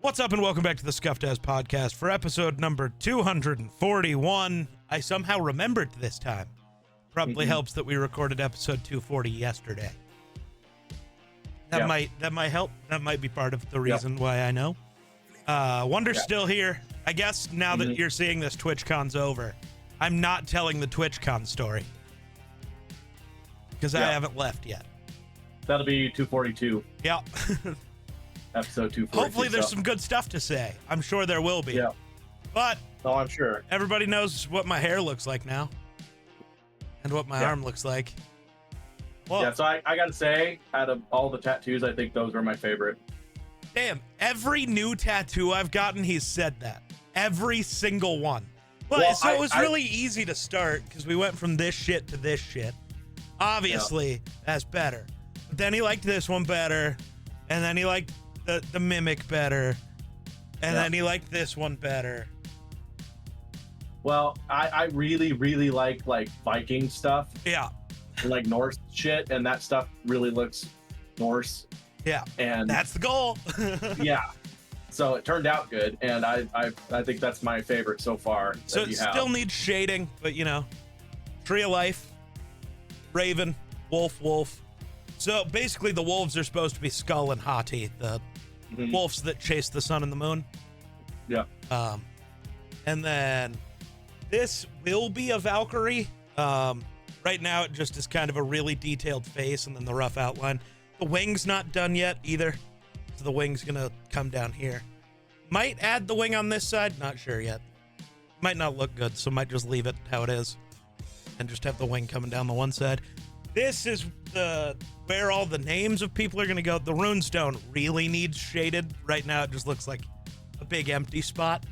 What's up and welcome back to the Scuffed As Podcast for episode number 241. I somehow remembered this time. Probably helps that we recorded episode 240 yesterday. That might help. That might be part of the reason why I know. Wonder's still here. I guess now that you're seeing this TwitchCon's over, I'm not telling the TwitchCon story. Because I haven't left yet. That'll be 242. Yeah. Episode 242. Hopefully there's some good stuff to say. I'm sure there will be. Yeah. But oh, I'm sure. Everybody knows what my hair looks like now. And what my arm looks like. Well, yeah, so I gotta say, out of all the tattoos, I think those are my favorite. Damn, every new tattoo I've gotten, he's said that. Every single one. Well, so it was really easy to start because we went from this shit to this shit. Obviously, that's better. But then he liked this one better. And then he liked the Mimic better. And then he liked this one better. Well, I really, really like Viking stuff. Yeah. Like Norse shit, and that stuff really looks Norse. Yeah. And that's the goal. Yeah. So it turned out good, and I think that's my favorite so far. So it still needs shading, but you know, Tree of Life, Raven, Wolf. So basically the wolves are supposed to be Skull and Hati, the wolves that chase the sun and the moon. Yeah. And then this will be a Valkyrie. Right now it just is kind of a really detailed face and then the rough outline. The wing's not done yet either. So the wing's gonna come down here. Might add the wing on this side, not sure yet. Might not look good, so might just leave it how it is. And just have the wing coming down the one side. This is where all the names of people are gonna go. The runestone really needs shaded. Right now it just looks like a big empty spot.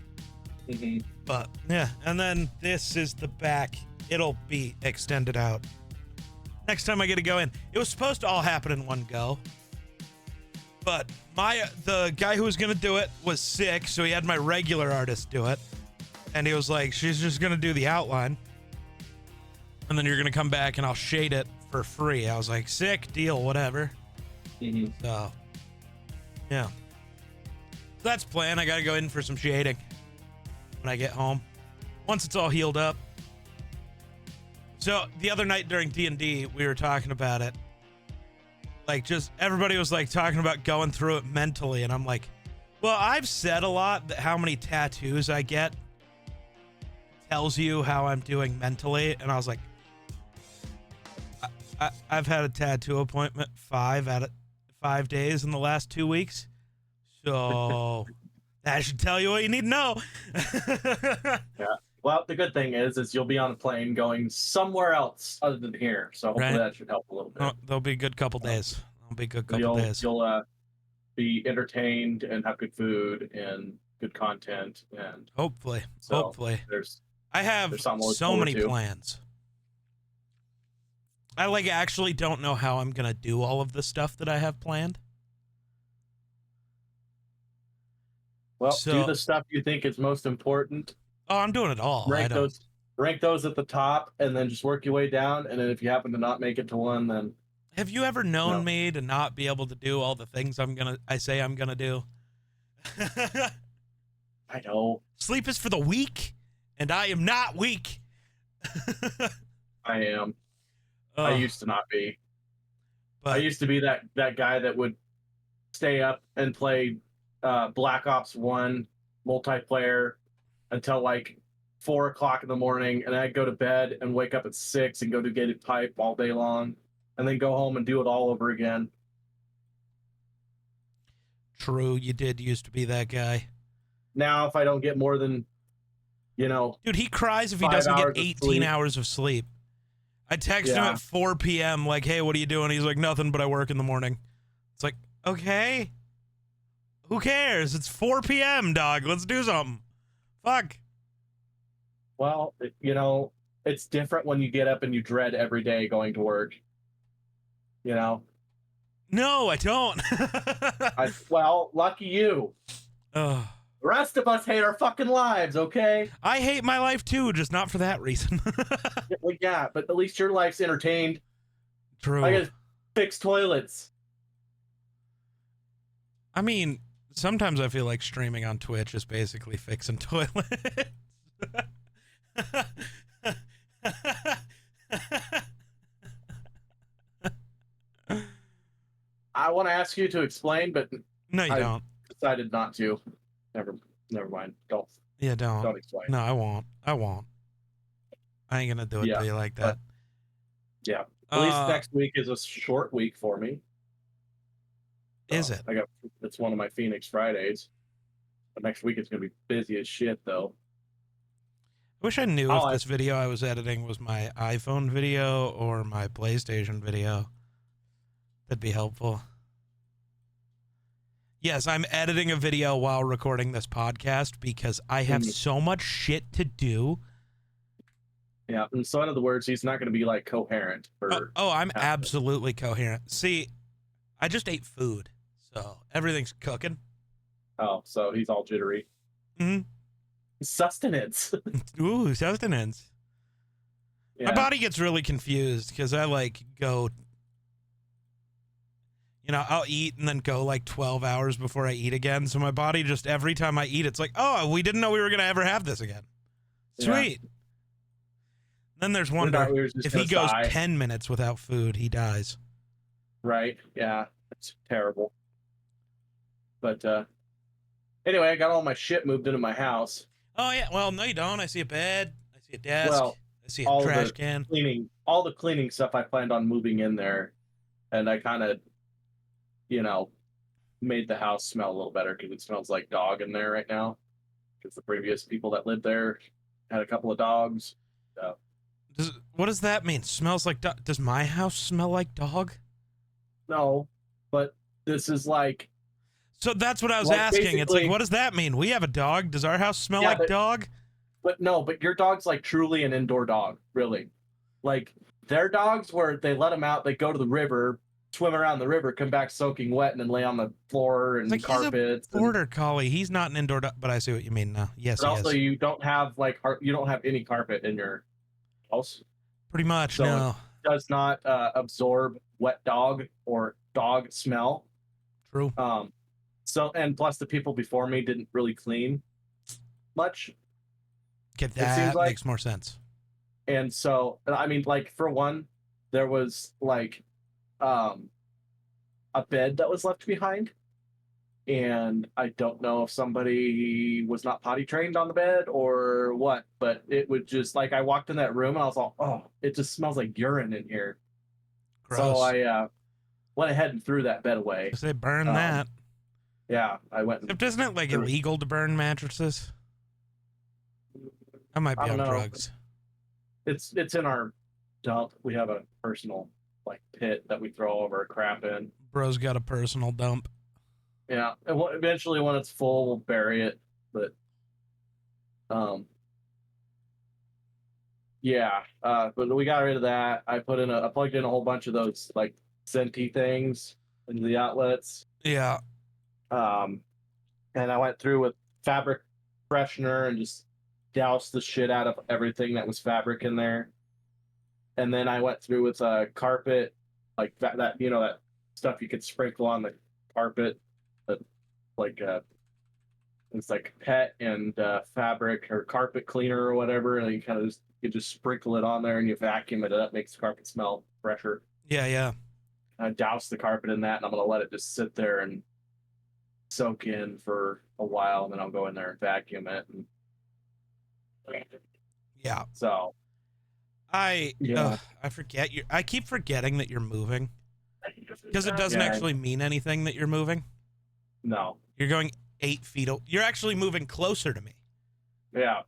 But yeah, and then this is the back. It'll be extended out. Next time I get to go in. It was supposed to all happen in one go. But the guy who was gonna do it was sick, so he had my regular artist do it. And he was like, she's just gonna do the outline. And then you're gonna come back and I'll shade it for free. I was like, sick, deal, whatever. So, yeah. So that's plan. I gotta go in for some shading when I get home. Once it's all healed up. So the other night during D&D, we were talking about it. Like, just everybody was like talking about going through it mentally. And I'm like, well, I've said a lot that how many tattoos I get tells you how I'm doing mentally. And I was like, I've had a tattoo appointment 5 days in the last 2 weeks. So that should tell you what you need to know. Yeah. Well, the good thing is you'll be on a plane going somewhere else other than here. So hopefully that should help a little bit. Oh, there'll be a good couple days. Days. You'll be entertained and have good food and good content. And hopefully. I have so many plans. I actually don't know how I'm going to do all of the stuff that I have planned. Well, do the stuff you think is most important. Oh, I'm doing it all. Rank those at the top, and then just work your way down. And then if you happen to not make it to one, then have you ever known me to not be able to do all the things I say I'm gonna do? I know. Sleep is for the weak, and I am not weak. I am. I used to not be. But I used to be that guy that would stay up and play Black Ops 1 multiplayer until 4 o'clock in the morning, and I'd go to bed and wake up at 6 and go to gated pipe all day long, and then go home and do it all over again. True, you did used to be that guy. Now, if I don't get more than, dude, he cries if he doesn't get 18 hours of sleep. I text him at 4 p.m. like, hey, what are you doing? He's like, nothing, but I work in the morning. It's like, okay. Who cares? It's 4 p.m., dog. Let's do something. Fuck. Well, it's different when you get up and you dread every day going to work. No, I don't. Well, lucky you. The rest of us hate our fucking lives, okay? I hate my life too, just not for that reason. Well, yeah, but at least your life's entertained. True. I gotta fix toilets. I mean, Sometimes I feel like streaming on Twitch is basically fixing toilets. I want to ask you to explain, but No, you I don't. decided not to. Never mind. Don't. Yeah, don't. Don't explain. No, I won't. I ain't gonna do it to you like that. Yeah. At least next week is a short week for me. Is it? It's one of my Phoenix Fridays. But next week it's gonna be busy as shit, though. I wish I knew if this video I was editing was my iPhone video or my PlayStation video. That'd be helpful. Yes, I'm editing a video while recording this podcast because I have so much shit to do. Yeah, and so in other words, he's not going to be like coherent. I'm absolutely coherent. See, I just ate food, so everything's cooking. Oh, so he's all jittery. Mm-hmm. Sustenance. Ooh, sustenance. Yeah. My body gets really confused because I go, I'll eat and then go 12 hours before I eat again. So my body just, every time I eat, it's like, oh, we didn't know we were going to ever have this again. Sweet. Yeah. Then there's wonder if he goes 10 minutes without food, he dies. Right. Yeah. It's terrible. But anyway, I got all my shit moved into my house. Oh, yeah. Well, no, you don't. I see a bed. I see a desk. I see a trash can. All the cleaning stuff I planned on moving in there. And I kind of, made the house smell a little better because it smells like dog in there right now. Because the previous people that lived there had a couple of dogs. What does that mean? Smells like dog? Does my house smell like dog? No, but this is like. So that's what I was asking. It's like, what does that mean? We have a dog. Does our house smell like dog? But no, but your dog's like truly an indoor dog, really. Like their dogs, where they let them out, they go to the river, swim around the river, come back soaking wet, and then lay on the floor and carpets. He's a border collie. He's not an indoor dog, but I see what you mean now. Yes, but also, you don't have any carpet in your house. Pretty much, so no. It does not absorb wet dog or dog smell. True. So, and plus the people before me didn't really clean much. Get that makes more sense. And so, I mean, for one, there was a bed that was left behind, and I don't know if somebody was not potty trained on the bed or what, but it would just I walked in that room and I was like, oh, it just smells like urine in here. Gross. So I went ahead and threw that bed away. They burn that. Yeah, I went. Isn't it illegal to burn mattresses? I might be on drugs. It's in our dump. We have a personal pit that we throw all of our crap in. Bro's got a personal dump. Yeah, and eventually when it's full, we'll bury it. But, yeah, but we got rid of that. I plugged in a whole bunch of those Senti things into the outlets. Yeah. And I went through with fabric freshener and just doused the shit out of everything that was fabric in there. And then I went through with carpet, that stuff you could sprinkle on the carpet. It's like pet and fabric or carpet cleaner or whatever, and you just sprinkle it on there and you vacuum it up, makes the carpet smell fresher. Yeah. I douse the carpet in that, and I'm gonna let it just sit there and soak in for a while, and then I'll go in there and vacuum it. Yeah. So. I forget you. I keep forgetting that you're moving because it doesn't actually mean anything that you're moving. No, you're going 8 feet. You're actually moving closer to me. Yeah.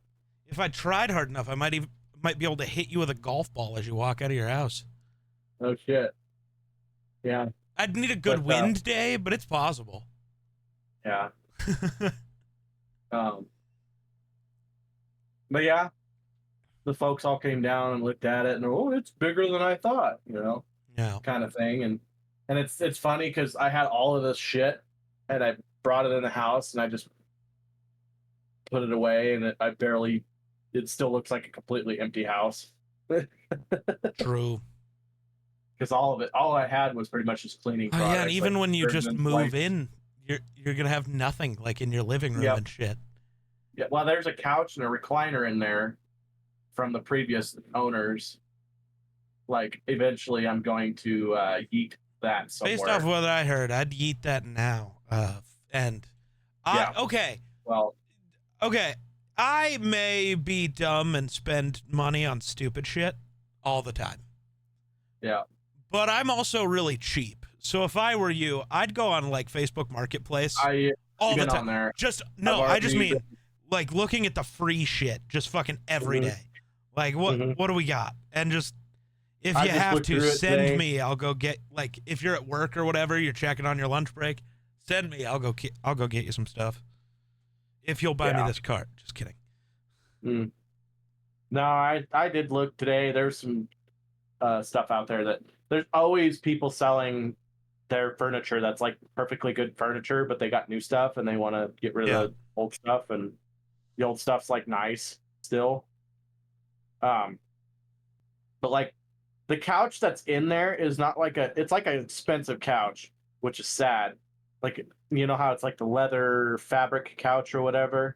If I tried hard enough, I might be able to hit you with a golf ball as you walk out of your house. Oh shit. Yeah. I'd need a good wind day, but it's possible. Yeah. But yeah. The folks all came down and looked at it and it's bigger than I thought, yeah, kind of thing. And it's funny because I had all of this shit and I brought it in the house and I just put it away and it still looks like a completely empty house. True. Because all I had was pretty much just cleaning products. Yeah, and even when you just move in, you're gonna have nothing like in your living room and shit. Yeah, well, there's a couch and a recliner in there from the previous owners. Like, eventually, I'm going to yeet that somewhere. Based off what I heard, I'd yeet that now. Okay. Well, okay. I may be dumb and spend money on stupid shit all the time. Yeah. But I'm also really cheap. So if I were you, I'd go on like Facebook Marketplace all the time. On there. I just mean like looking at the free shit just fucking every day. Like what do we got? And just if you have to send me, I'll go get, like, if you're at work or whatever, you're checking on your lunch break, send me, I'll go get you some stuff. If you'll buy me this cart. Just kidding. No, I did look today. There's some stuff out there that there's always people selling their furniture that's like perfectly good furniture, but they got new stuff and they want to get rid of the old stuff, and the old stuff's like nice still. But like the couch that's in there is not like it's like an expensive couch, which is sad. Like, you know how it's like the leather fabric couch or whatever,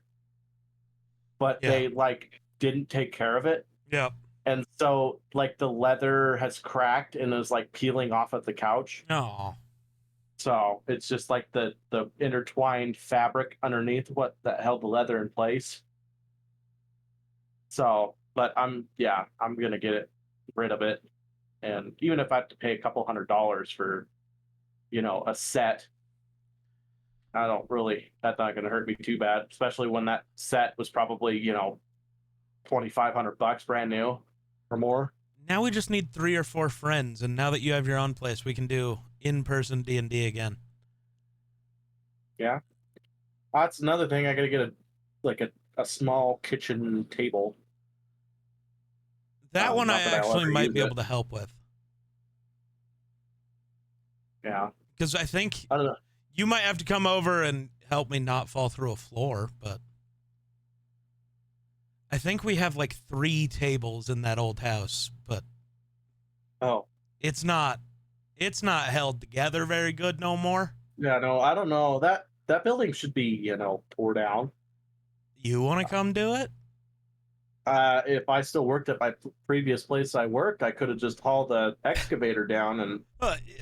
but they like didn't take care of it. Yeah. And so like the leather has cracked and is like peeling off of the couch. Oh. So it's just like the intertwined fabric underneath that held the leather in place. So, but I'm gonna get rid of it. And even if I have to pay a couple $100 for, a set, that's not gonna hurt me too bad, especially when that set was probably, $2,500 brand new or more. Now we just need 3 or 4 friends, and now that you have your own place, we can do in-person D&D again. Yeah. That's another thing. I gotta get a small kitchen table. That one I actually might be able to help with. Yeah. Because I think I don't know. You might have to come over and help me not fall through a floor, but I think we have like 3 tables in that old house, but it's not held together very good no more. Yeah, no, I don't know. That building should be, tore down. You want to come do it? If I still worked at my previous place I worked, I could have just hauled the excavator down and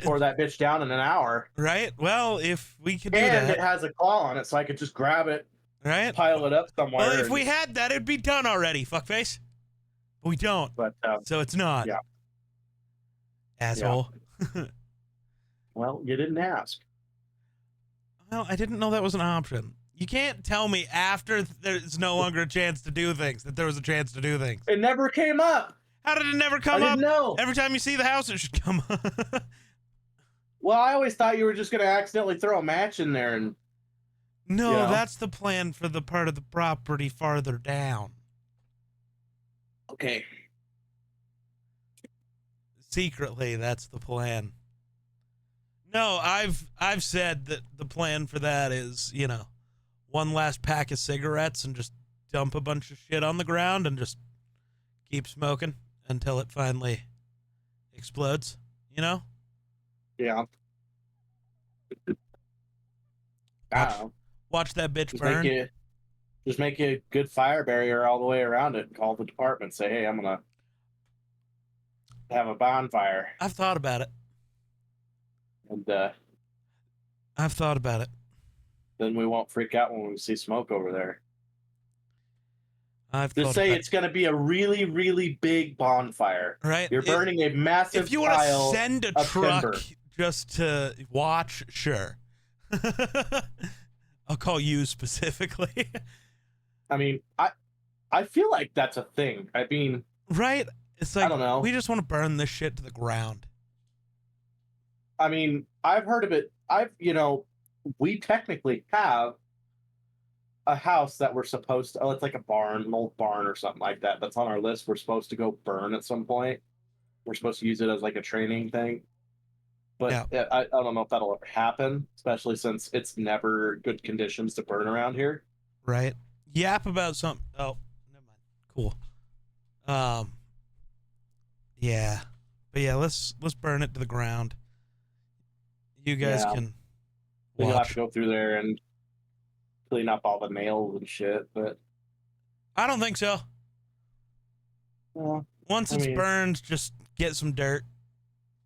tore that bitch down in an hour. Right? Well, if we could do that. And it has a claw on it, so I could just grab it, right? Pile it up somewhere. Well, if we had that, it'd be done already, fuckface. But we don't. But so it's not. Yeah. Asshole. Yeah. Well, you didn't ask. Well, I didn't know that was an option. You can't tell me after there's no longer a chance to do things that there was a chance to do things. It never came up. How did it never come up? I didn't know. Every time you see the house, it should come up. Well, I always thought you were just going to accidentally throw a match in there and... No, that's the plan for the part of the property farther down. Okay. Secretly, that's the plan. No, I've said that the plan for that is, one last pack of cigarettes and just dump a bunch of shit on the ground and just keep smoking until it finally explodes, Yeah. Watch that bitch burn. Just make a good fire barrier all the way around it. Call the department. Say, hey, I'm going to have a bonfire. I've thought about it. And I've thought about it. Then we won't freak out when we see smoke over there. Just say it's going to be a really, really big bonfire. Right. You're burning a massive pile. If you want to send a truck timber just to watch, sure. I'll call you specifically. I mean, I feel like that's a thing. I mean, right? It's like, I don't know. We just want to burn this shit to the ground. I mean, I've heard of it. We technically have a house that we're supposed to, it's like a barn, an old barn or something like that. That's on our list. We're supposed to go burn at some point. We're supposed to use it as like a training thing. But yeah. I don't know if that'll ever happen, especially since it's never good conditions to burn around here. Right. Yap about something. Oh, never mind. Cool. Yeah. But yeah, let's burn it to the ground. You guys can So you'll have to go through there and clean up all the nails and shit. But I don't think so. Well, once it's burned, just get some dirt,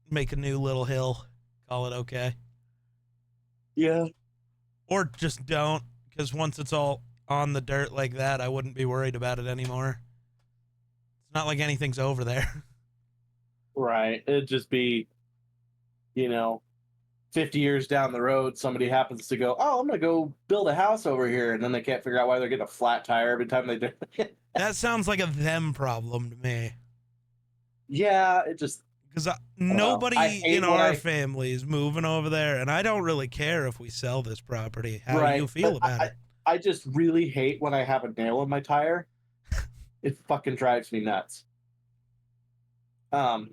make a new little hill, call it okay. Yeah. Or just don't, because once it's all on the dirt like that, I wouldn't be worried about it anymore. It's not like anything's over there. Right. It'd just be, 50 years down the road, somebody happens to go, oh, I'm going to go build a house over here. And then they can't figure out why they're getting a flat tire every time they do it. That sounds like a them problem to me. Yeah, it just... Because nobody in our family is moving over there, and I don't really care if we sell this property. How do you feel about it? I just really hate when I have a nail in my tire. It fucking drives me nuts. Not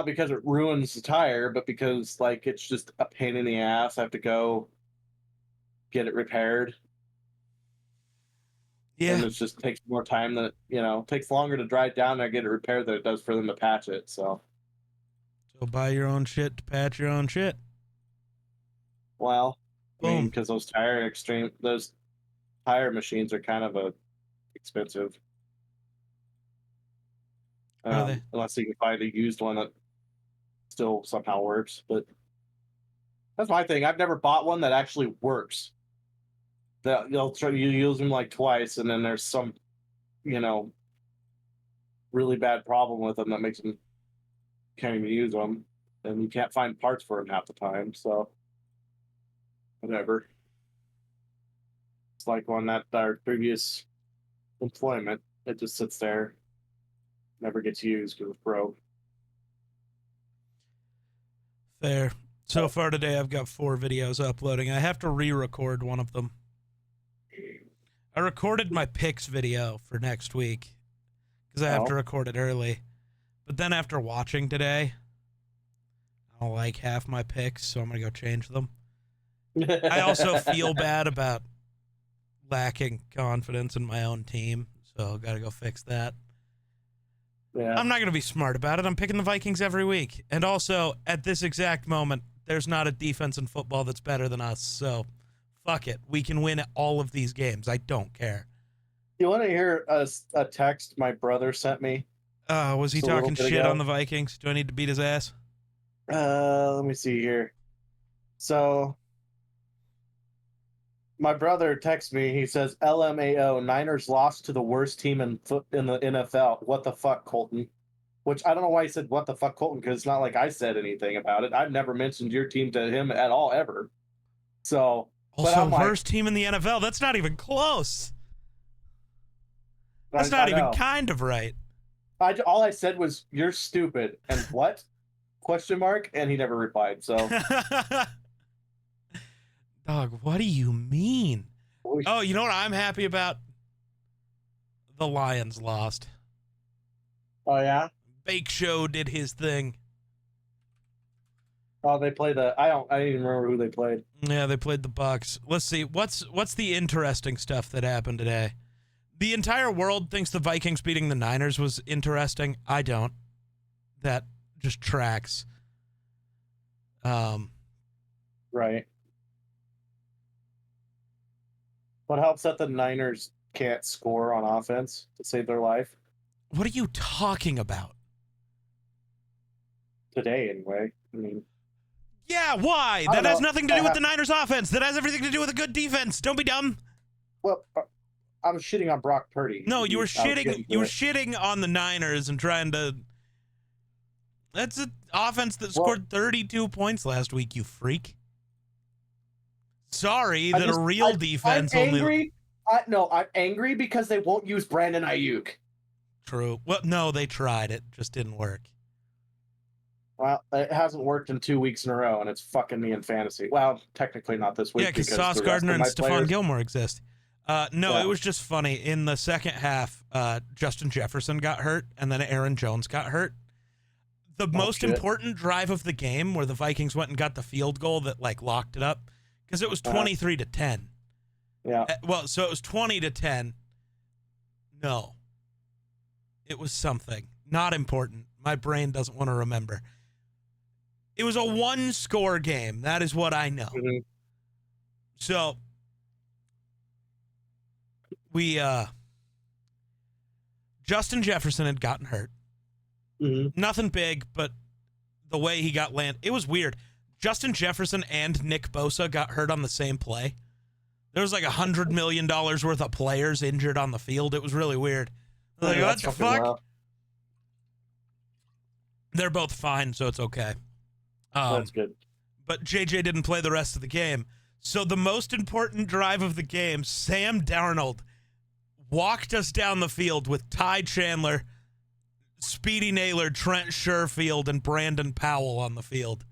because it ruins the tire, but because, like, it's just a pain in the ass. I have to go get it repaired. Yeah. And it just takes more time than, it takes longer to drive down there and get it repaired than it does for them to patch it, so buy your own shit to patch your own shit. Well, because those tire machines are kind of expensive. Are they? Unless you can find a used one that still somehow works. But that's my thing. I've never bought one that actually works. That you'll try to use them like twice, and then there's some, really bad problem with them that makes them can't even use them, and you can't find parts for them half the time. So whatever. It's like on our previous employment, it just sits there, never gets used because it's broke. Fair. So far today, I've got 4 videos uploading. I have to re-record one of them. I recorded my picks video for next week because I have to record it early. But then after watching today, I don't like half my picks, so I'm going to go change them. I also feel bad about lacking confidence in my own team, so got to go fix that. Yeah. I'm not going to be smart about it. I'm picking the Vikings every week. And also, at this exact moment, there's not a defense in football that's better than us, so fuck it. We can win all of these games. I don't care. You want to hear a text my brother sent me? Was he talking shit on the Vikings? Do I need to beat his ass? Let me see here. So, my brother texts me. He says, LMAO, Niners lost to the worst team in the NFL. What the fuck, Colton? Which I don't know why he said, what the fuck, Colton, because it's not like I said anything about it. I've never mentioned your team to him at all, ever. So... Also, worst team in the NFL. That's not even close. That's not even kind of right. All I said was, you're stupid. And what? Question mark? And he never replied, so. Dog, what do you mean? Oh, you know what I'm happy about? The Lions lost. Oh, yeah? Bake Show did his thing. Oh, they played I didn't even remember who they played. Yeah, they played the Bucs. Let's see. What's the interesting stuff that happened today? The entire world thinks the Vikings beating the Niners was interesting. I don't. That just tracks. Right. What helps that the Niners can't score on offense to save their life? What are you talking about? Today, anyway. I mean... Yeah, why? That has nothing to do with the Niners offense. That has everything to do with a good defense. Don't be dumb. Well, I was shitting on Brock Purdy. No, you were shitting on the Niners and trying to... That's an offense that scored 32 points last week, you freak. Sorry that a real defense I'm angry. I'm angry because they won't use Brandon Ayuk. True. Well, no, they tried. It just didn't work. Well, it hasn't worked in 2 weeks in a row, and it's fucking me in fantasy. Well, technically not this week. Yeah, because Sauce Gardner and Stephon Gilmore exist. It was just funny. In the second half, Justin Jefferson got hurt, and then Aaron Jones got hurt. The most important drive of the game, where the Vikings went and got the field goal that locked it up, because it was 23-10. Yeah. So it was 20-10. No. It was something. Not important. My brain doesn't want to remember. It was a 1-score game. That is what I know. Mm-hmm. So we Justin Jefferson had gotten hurt. Mm-hmm. Nothing big, but the way he got landed, it was weird. Justin Jefferson and Nick Bosa got hurt on the same play. There was like $100 million worth of players injured on the field. It was really weird. Like, what the fuck? Well. They're both fine, so it's okay. That's good. But JJ didn't play the rest of the game. So the most important drive of the game, Sam Darnold walked us down the field with Ty Chandler, Speedy Naylor, Trent Sherfield, and Brandon Powell on the field.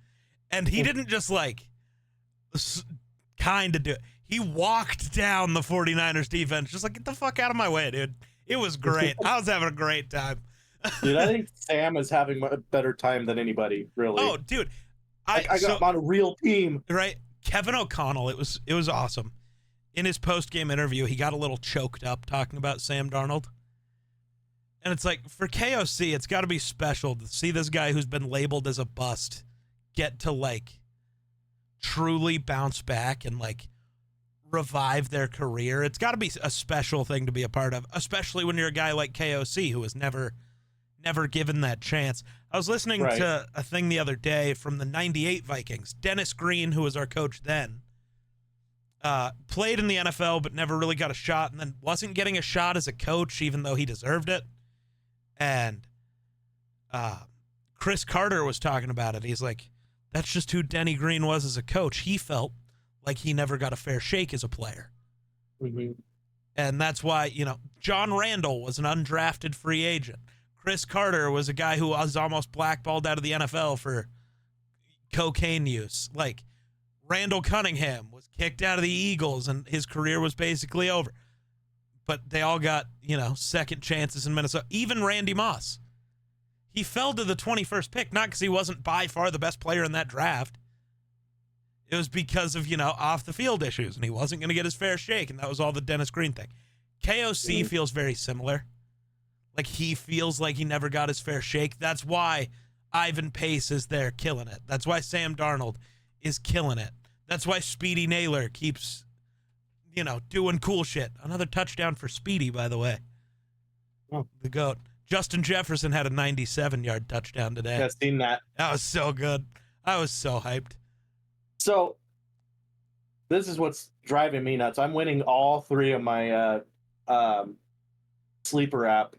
And he didn't just like kind of do it. He walked down the 49ers defense, just like, get the fuck out of my way, dude. It was great. I was having a great time. Dude, I think Sam is having a better time than anybody, really. Oh, dude. I got him on a real team. Right? Kevin O'Connell, it was awesome. In his post-game interview, he got a little choked up talking about Sam Darnold. And it's like, for KOC, it's got to be special to see this guy who's been labeled as a bust get to, like, truly bounce back and, like, revive their career. It's got to be a special thing to be a part of, especially when you're a guy like KOC who was never given that chance. I was listening to a thing the other day from the 98 Vikings. Dennis Green, who was our coach then, played in the NFL but never really got a shot, and then wasn't getting a shot as a coach even though he deserved it. And Chris Carter was talking about it. He's like, that's just who Denny Green was as a coach. He felt like he never got a fair shake as a player. Mm-hmm. And that's why, John Randall was an undrafted free agent. Chris Carter was a guy who was almost blackballed out of the NFL for cocaine use. Like, Randall Cunningham was kicked out of the Eagles, and his career was basically over. But they all got, second chances in Minnesota. Even Randy Moss. He fell to the 21st pick, not because he wasn't by far the best player in that draft. It was because of, off-the-field issues, and he wasn't going to get his fair shake, and that was all the Dennis Green thing. KOC feels very similar. Like, he feels like he never got his fair shake. That's why Ivan Pace is there killing it. That's why Sam Darnold is killing it. That's why Speedy Naylor keeps, doing cool shit. Another touchdown for Speedy, by the way. Oh. The GOAT. Justin Jefferson had a 97-yard touchdown today. I've seen that. That was so good. I was so hyped. So, this is what's driving me nuts. I'm winning all three of my sleeper app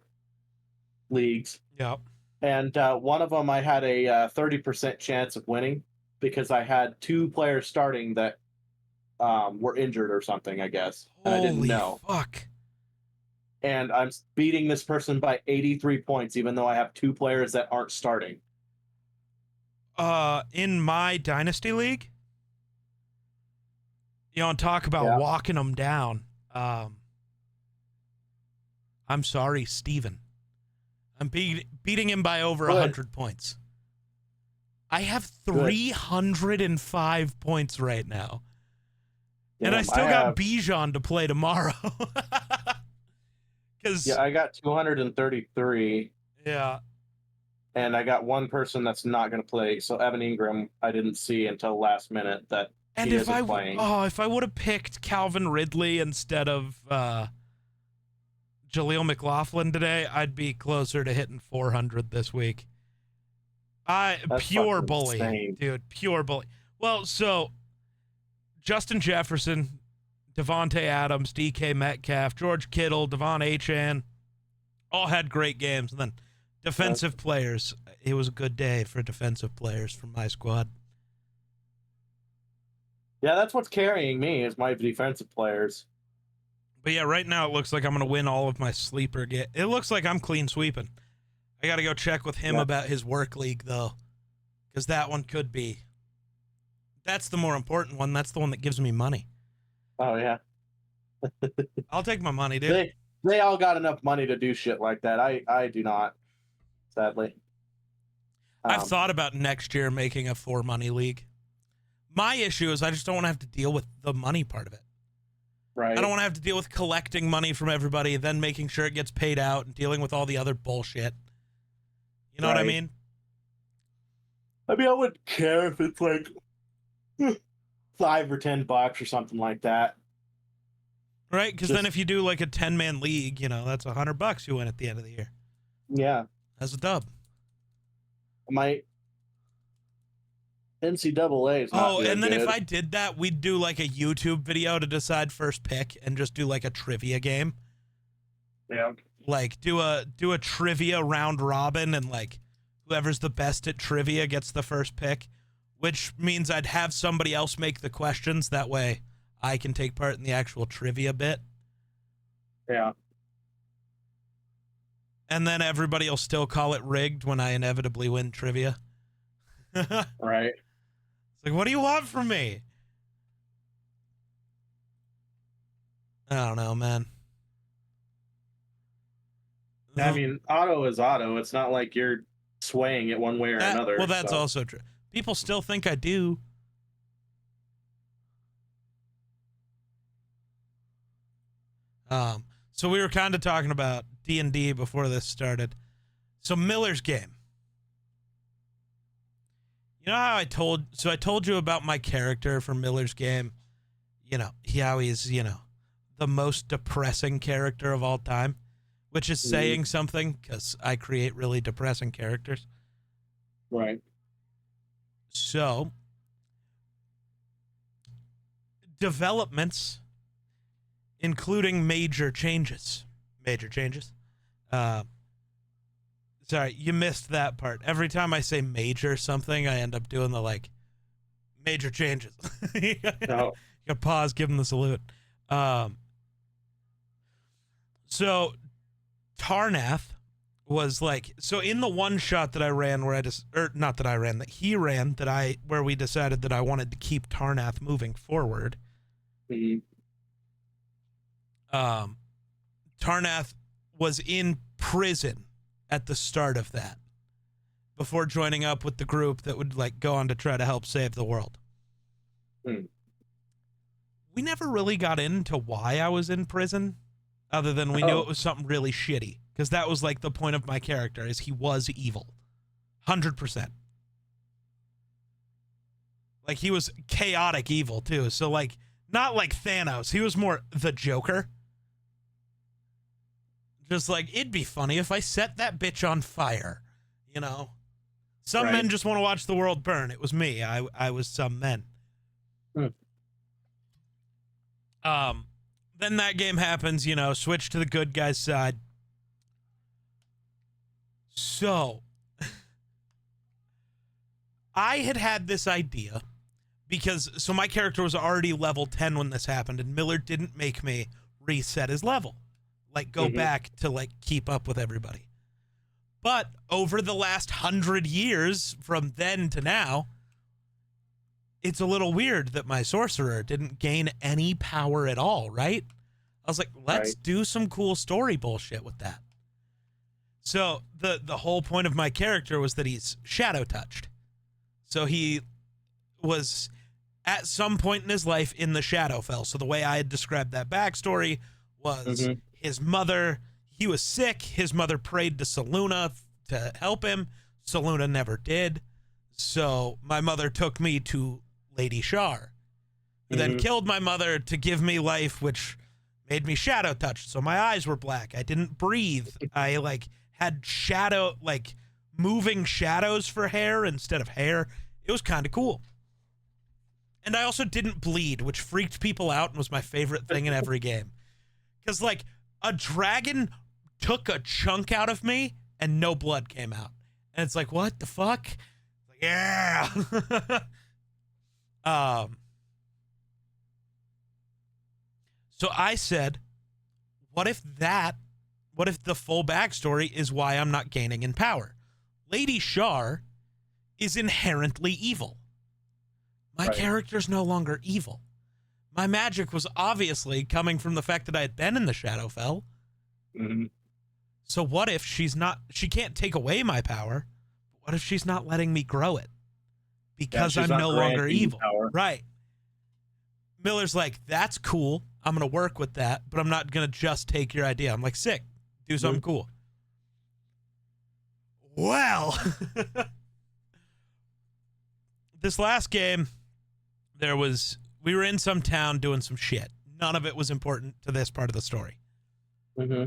leagues. Yep. And one of them I had a 30% chance of winning because I had two players starting that were injured or something, I guess. And I didn't know. Fuck. And I'm beating this person by 83 points, even though I have two players that aren't starting. In my Dynasty League, talk about walking them down. I'm sorry, Steven. I'm beating him by over 100 points. I have 305 points right now. And I still got Bijan to play tomorrow. I got 233. Yeah. And I got one person that's not going to play. So Evan Ingram, I didn't see until last minute that he isn't playing. If I would have picked Calvin Ridley instead of Jaleel McLaughlin today, I'd be closer to hitting 400 this week. Pure bully, insane. Dude. Pure bully. Well, so Justin Jefferson, Devontae Adams, DK Metcalf, George Kittle, Devon Achane, all had great games. And then defensive players. It was a good day for defensive players from my squad. Yeah, that's what's carrying me is my defensive players. But yeah, right now it looks like I'm going to win all of my sleeper games. It looks like I'm clean sweeping. I got to go check with him about his work league, though, because that one could be. That's the more important one. That's the one that gives me money. Oh, yeah. I'll take my money, dude. They all got enough money to do shit like that. I do not, sadly. I've thought about next year making a 4-money league. My issue is I just don't want to have to deal with the money part of it. Right. I don't want to have to deal with collecting money from everybody, then making sure it gets paid out and dealing with all the other bullshit. You know what I mean? I mean, I wouldn't care if it's like $5 or $10 or something like that. Right? Because then if you do like a 10-man league, that's $100 you win at the end of the year. Yeah. That's a dub. My NCAA is not and then good. if I did that, we'd do like a YouTube video to decide first pick and just do like a trivia game. Yeah. Like do a trivia round robin, and like whoever's the best at trivia gets the first pick, which means I'd have somebody else make the questions. That way I can take part in the actual trivia bit. Yeah. And then everybody will still call it rigged when I inevitably win trivia. Right. It's like, what do you want from me? I don't know, man. I mean, auto is auto. It's not like you're swaying it one way or another. Well, that's also true. People still think I do. So we were kind of talking about D&D before this started. So Miller's Game. You know how I told you about my character for Miller's Game? How he's, the most depressing character of all time, which is saying something because I create really depressing characters. Right. So, developments, including major changes. Sorry, you missed that part. Every time I say major something, I end up doing the major changes. You gotta pause, give them the salute. So Tarnath was so in the one shot that I ran that he ran, where we decided that I wanted to keep Tarnath moving forward. Mm-hmm. Tarnath was in prison at the start of that before joining up with the group that would go on to try to help save the world. We never really got into why I was in prison, other than we knew it was something really shitty, because that was the point of my character, is he was evil. 100%. He was chaotic evil too. So not like Thanos. He was more the Joker. Just it'd be funny if I set that bitch on fire, Some men just want to watch the world burn. It was me. I was some men. Then that game happens, switch to the good guy's side. So, I had this idea because my character was already level 10 when this happened, and Miller didn't make me reset his level. Go back to keep up with everybody. But over the last 100 years from then to now, it's a little weird that my sorcerer didn't gain any power at all, right? I was like, let's do some cool story bullshit with that. So the whole point of my character was that he's shadow touched. So he was at some point in his life in the Shadowfell. So the way I had described that backstory was his mother, he was sick. His mother prayed to Selûne to help him. Selûne never did. So my mother took me to Lady Shar, who then killed my mother to give me life, which made me shadow touched. So my eyes were black. I didn't breathe. I had shadow, moving shadows for hair instead of hair. It was kind of cool. And I also didn't bleed, which freaked people out and was my favorite thing in every game. Because a dragon took a chunk out of me and no blood came out. And it's what the fuck? Yeah. So I said, what if the full backstory is why I'm not gaining in power? Lady Shar is inherently evil. My character's no longer evil. My magic was obviously coming from the fact that I had been in the Shadowfell. So what if she can't take away my power? What if she's not letting me grow it? Because I'm no longer evil. Power. Right. Miller's that's cool. I'm going to work with that, but I'm not going to just take your idea. I'm sick. Do something cool. Well, this last game, we were in some town doing some shit. None of it was important to this part of the story. Mm-hmm.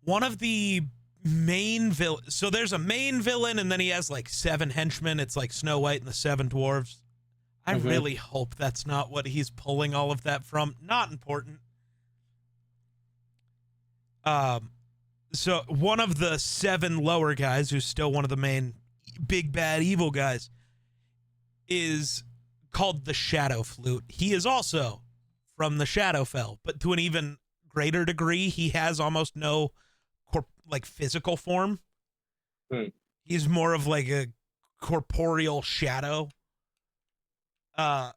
One of the main villains, so there's a main villain, and then he has like 7 henchmen. It's like Snow White and the 7 dwarves. I really hope that's not what he's pulling all of that from. Not important. So one of the 7 lower guys, who's still one of the main big bad evil guys, is called the Shadow Flute. He is also from the Shadowfell, but to an even greater degree, he has almost no physical form. He's more of like a corporeal shadow. That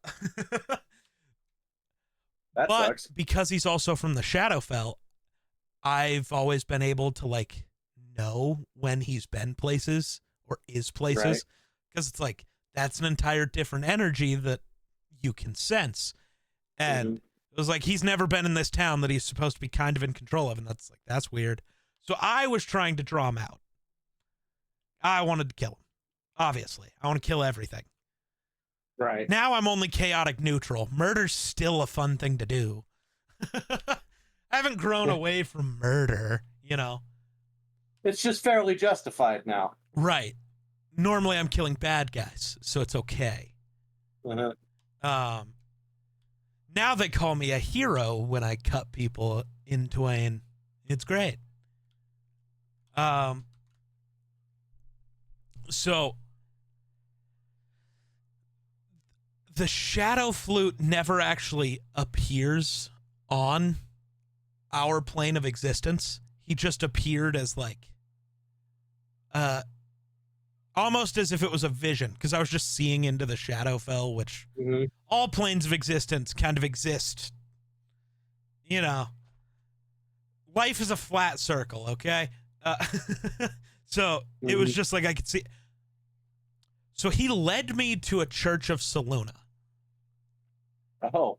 but sucks. Because he's also from the Shadowfell, I've always been able to like know when he's been places or is places, because it's like that's an entire different energy that you can sense. And it was like he's never been in this town that he's supposed to be kind of in control of, and that's weird. So I was trying to draw him out. I wanted to kill him. Obviously, I want to kill everything. Right. Now I'm only chaotic neutral. Murder's still a fun thing to do. I haven't grown away from murder, you know. It's just fairly justified now. Right. Normally I'm killing bad guys, so it's okay. Uh-huh. Now they call me a hero when I cut people in twain. It's great. So the Shadow Flute never actually appears on our plane of existence. He just appeared as like almost as if it was a vision, because I was just seeing into the Shadowfell, which all planes of existence kind of exist. You know, life is a flat circle, okay? So it was just like I could see. So he led me to a church of Selûne. Oh.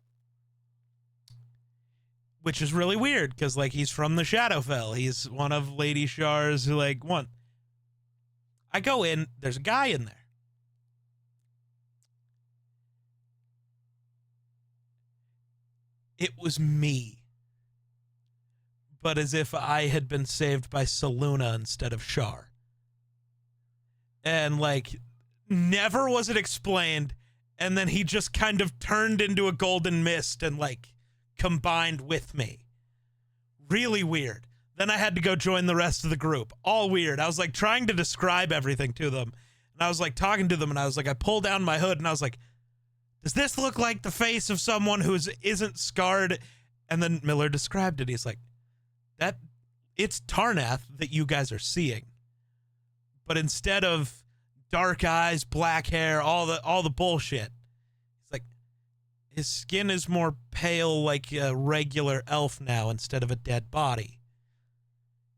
Which is really weird, because like he's from the Shadowfell. He's one of Lady Shar's one. I go in, there's a guy in there. It was me. But as if I had been saved by Selûne instead of Shar. And like, never was it explained, and then he just kind of turned into a golden mist and like combined with me. Really weird. Then I had to go join the rest of the group. All weird. I was like trying to describe everything to them. And I was like talking to them, and I was like, I pulled down my hood and I was like, does this look like the face of someone who isn't scarred? And then Miller described it. He's like, it's Tarnath that you guys are seeing. But instead of dark eyes, black hair, all the bullshit, it's like his skin is more pale like a regular elf now instead of a dead body.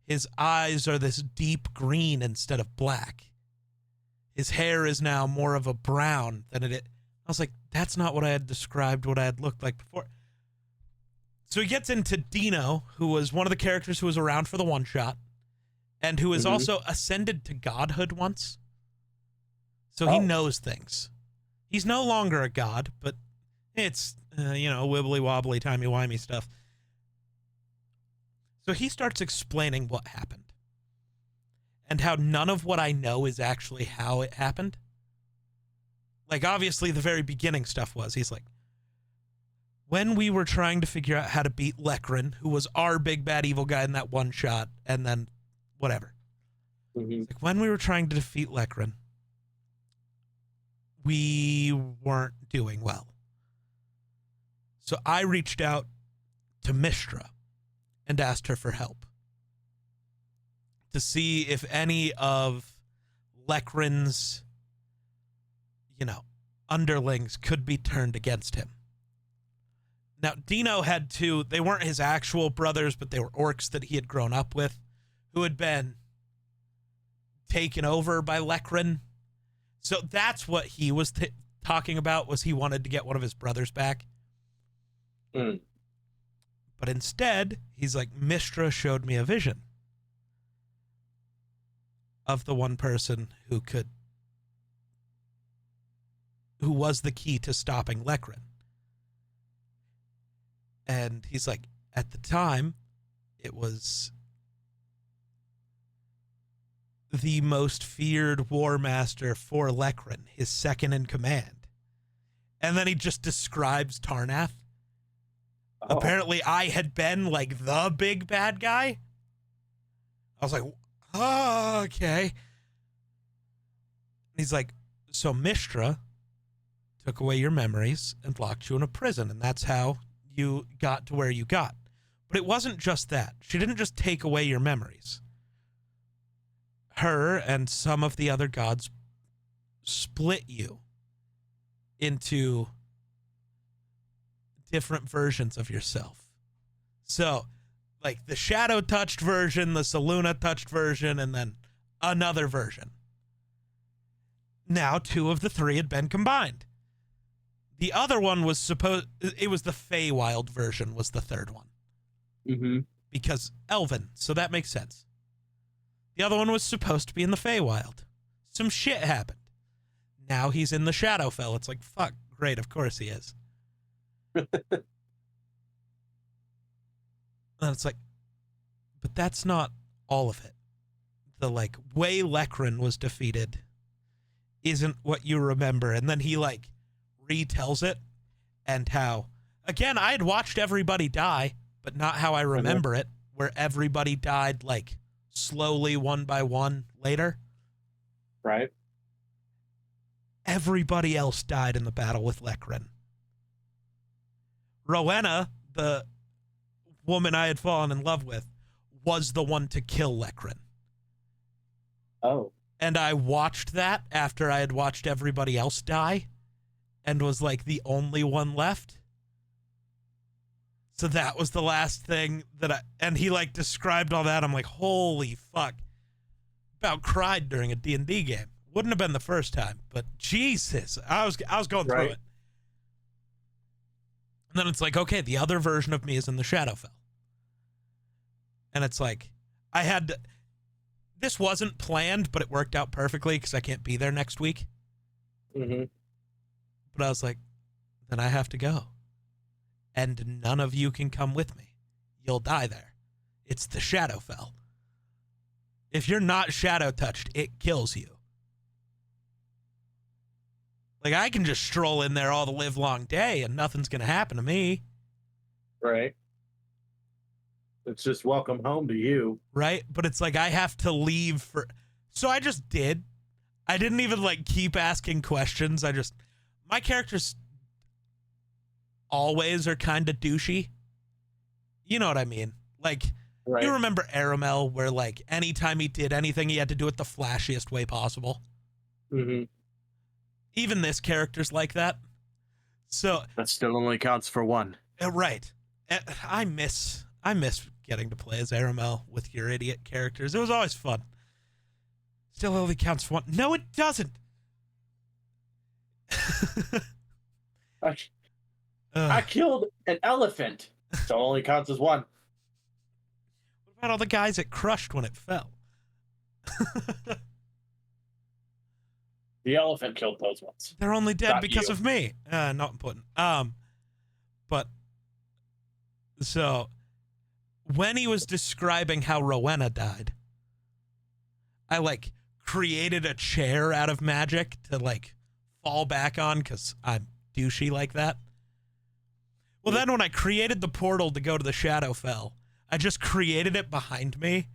His eyes are this deep green instead of black. His hair is now more of a brown than it is. I was like, that's not what I had described what I had looked like before. So he gets into Dino, who was one of the characters who was around for the one shot, and who has also ascended to godhood once. So he knows things. He's no longer a god, but it's, wibbly wobbly, timey wimey stuff. So he starts explaining what happened and how none of what I know is actually how it happened. Like, obviously, the very beginning stuff was, he's like, when we were trying to figure out how to beat Lekrin, who was our big bad evil guy in that one shot, and then whatever. Like, when we were trying to defeat Lekrin, we weren't doing well. So I reached out to Mystra and asked her for help to see if any of Lekrin's, underlings could be turned against him. Now, Dino had two, they weren't his actual brothers, but they were orcs that he had grown up with, who had been taken over by Lekrin. So that's what he was talking about, was he wanted to get one of his brothers back. But instead, he's like, Mystra showed me a vision of the one person who could who was the key to stopping Lekrin. And he's like, at the time, it was the most feared war master for Lekrin, his second in command. And then he just describes Tarnath. Oh. Apparently, I had been like the big bad guy. I was like, oh, okay. And he's like, so Mystra took away your memories and locked you in a prison, and that's how you got to where you got. But it wasn't just that. She didn't just take away your memories. Her and some of the other gods split you into different versions of yourself. So, like the shadow touched version, the Selûne touched version, and then another version. Now 2 of the 3 had been combined. The other one was it was the Feywild version was the third one. Mm-hmm. Because Elven, so that makes sense. The other one was supposed to be in the Feywild. Some shit happened. Now he's in the Shadowfell. It's like, fuck, great, of course he is. And it's like, but that's not all of it. The like way Lekrin was defeated isn't what you remember. And then he like retells it, and how, again, I had watched everybody die, but not how I remember it, where everybody died like slowly one by one later. Right. Everybody else died in the battle with Lekrin. Rowena, the woman I had fallen in love with, was the one to kill Lekrin. Oh. And I watched that after I had watched everybody else die and was like the only one left. So that was the last thing and he like described all that. I'm like, holy fuck. About cried during a D&D game. Wouldn't have been the first time, but Jesus, I was going through it. And then it's like, okay, the other version of me is in the Shadowfell. And it's like, this wasn't planned, but it worked out perfectly because I can't be there next week. Mm-hmm. But I was like, then I have to go. And none of you can come with me. You'll die there. It's the Shadowfell. If you're not shadow touched, it kills you. Like, I can just stroll in there all the live long day and nothing's going to happen to me. Right. It's just welcome home to you. Right? But it's like I have to leave for... So I just did. I didn't even, like, keep asking questions. My characters always are kind of douchey. You know what I mean? Like, right. You remember Aramel, where, like, anytime he did anything, he had to do it the flashiest way possible? Mm-hmm. Even this character's like that. So that still only counts for one. Right. I miss getting to play as Aramel with your idiot characters. It was always fun. Still only counts for one. No, it doesn't. I killed an elephant. Still only counts as one. What about all the guys it crushed when it fell? The elephant killed those ones. They're only dead because of me. Not important. But so when he was describing how Rowena died, I like created a chair out of magic to like fall back on because I'm douchey like that. Well, then when I created the portal to go to the Shadowfell, I just created it behind me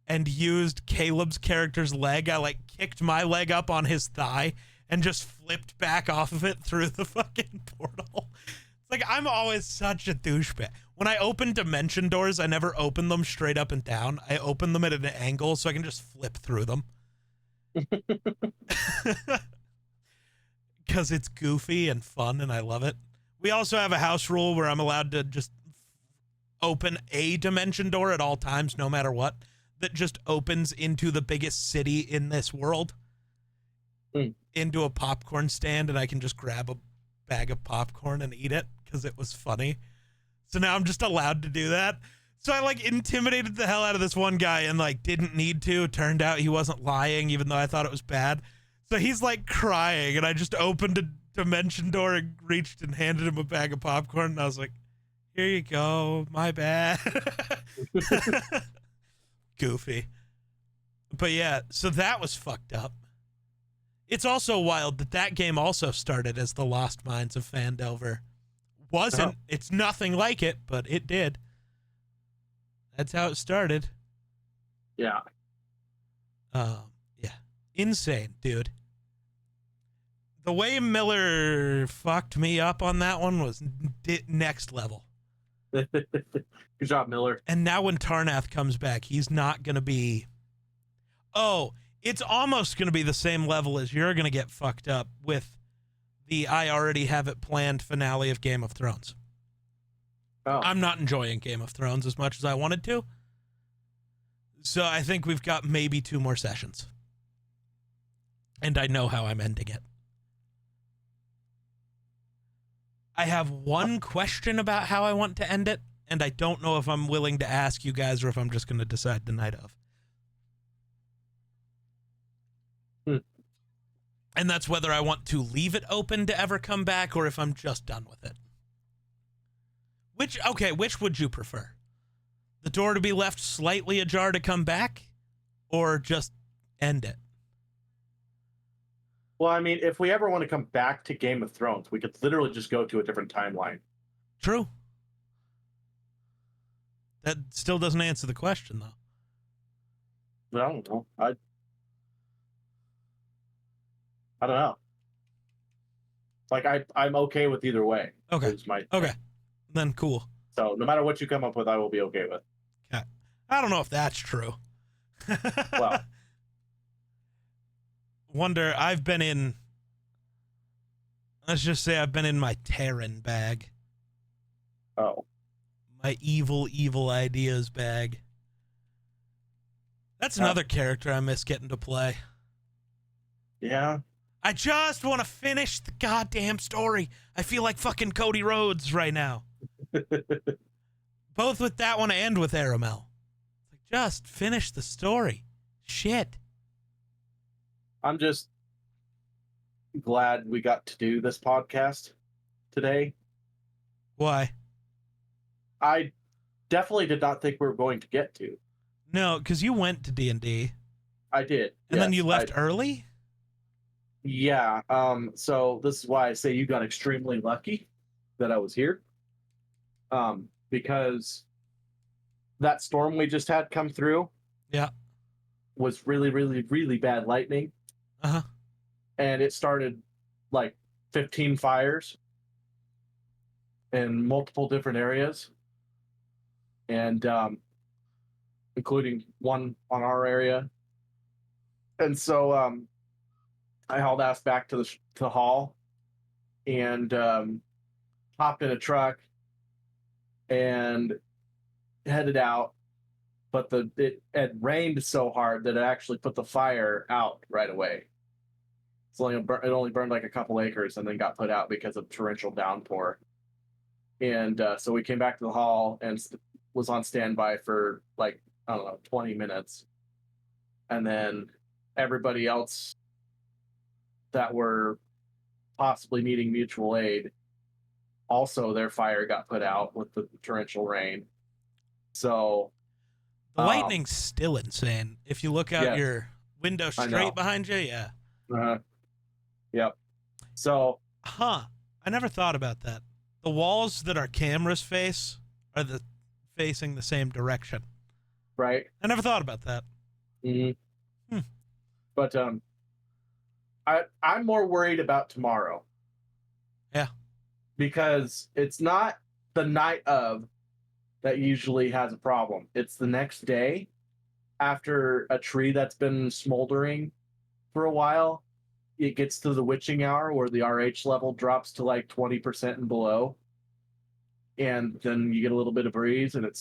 and used Caleb's character's leg. I like kicked my leg up on his thigh and just flipped back off of it through the fucking portal. It's like, I'm always such a douchebag. When I open dimension doors, I never open them straight up and down. I open them at an angle so I can just flip through them. Because it's goofy and fun and I love it. We also have a house rule where I'm allowed to just open a dimension door at all times, no matter what, that just opens into the biggest city in this world, into a popcorn stand, and I can just grab a bag of popcorn and eat it because it was funny. So now I'm just allowed to do that. So I like intimidated the hell out of this one guy and like didn't need to. Turned out he wasn't lying, even though I thought it was bad. So he's like crying, and I just opened a dimension door and reached and handed him a bag of popcorn, and I was like, here you go, my bad. Goofy. But yeah, so that was fucked up. It's also wild that game also started as the Lost Mines of Phandelver. Wasn't. It's nothing like it, but it did. That's how it started. Yeah. Yeah. Insane, dude. The way Miller fucked me up on that one was next level. Good job, Miller. And now when Tarnath comes back, he's not going to be... Oh, it's almost going to be the same level as you're going to get fucked up with the I already have it planned finale of Game of Thrones. Oh. I'm not enjoying Game of Thrones as much as I wanted to. So I think we've got maybe 2 more sessions. And I know how I'm ending it. I have one question about how I want to end it, and I don't know if I'm willing to ask you guys or if I'm just going to decide the night of. And that's whether I want to leave it open to ever come back or if I'm just done with it. Which would you prefer? The door to be left slightly ajar to come back, or just end it? Well, I mean, if we ever want to come back to Game of Thrones, we could literally just go to a different timeline. True. That still doesn't answer the question, though. I don't know. I don't know. Like, I'm okay with either way. Okay. Okay. Then cool. So no matter what you come up with, I will be okay with. Okay. I don't know if that's true. Well. Wonder, let's just say I've been in my Terran bag. Oh. My evil ideas bag. That's another character I miss getting to play. Yeah. I just want to finish the goddamn story. I feel like fucking Cody Rhodes right now. Both with that one and with Aramel. Just finish the story. Shit. I'm just glad we got to do this podcast today. Why? I definitely did not think we were going to get to. No, because you went to D&D. I did. And then you left early? Yeah. So this is why I say you got extremely lucky that I was here. Because that storm we just had come through. Yeah. Was really, really, really bad lightning. Uh-huh. And it started like 15 fires in multiple different areas. And including one on our area. And so I hauled ass back to the hall and hopped in a truck and headed out. But it had rained so hard that it actually put the fire out right away. It only burned like a couple acres and then got put out because of torrential downpour. And so we came back to the hall and was on standby for like, I don't know, 20 minutes. And then everybody else that were possibly needing mutual aid, also their fire got put out with the torrential rain. So the lightning's still insane. If you look out your window straight behind you, yeah. Yep. So I never thought about that. The walls that our cameras face are facing the same direction. Right. I never thought about that. Mm-hmm. But I'm more worried about tomorrow. Yeah. Because it's not the night of that usually has a problem. It's the next day after a tree that's been smoldering for a while. It gets to the witching hour where the RH level drops to like 20% and below. And then you get a little bit of breeze and it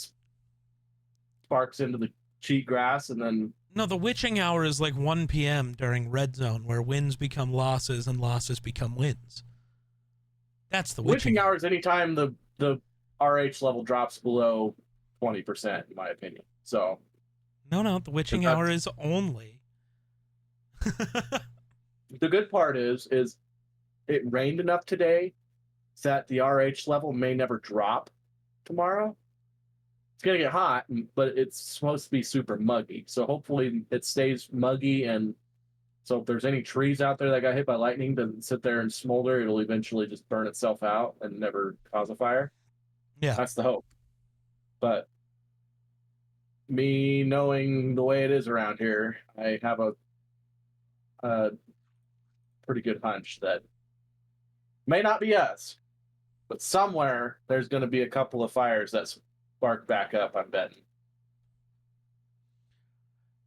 sparks into the cheat grass and then... No, the witching hour is like 1 p.m. during red zone where wins become losses and losses become wins. That's the witching hour is anytime the RH level drops below 20%, in my opinion. So... No, the witching hour is only... The good part is it rained enough today that the RH level may never drop tomorrow. It's going to get hot, but it's supposed to be super muggy. So hopefully it stays muggy. And so if there's any trees out there that got hit by lightning, doesn't sit there and smolder. It'll eventually just burn itself out and never cause a fire. Yeah. That's the hope. But me knowing the way it is around here, I have a pretty good hunch that may not be us, but somewhere there's going to be a couple of fires that spark back up, I'm betting.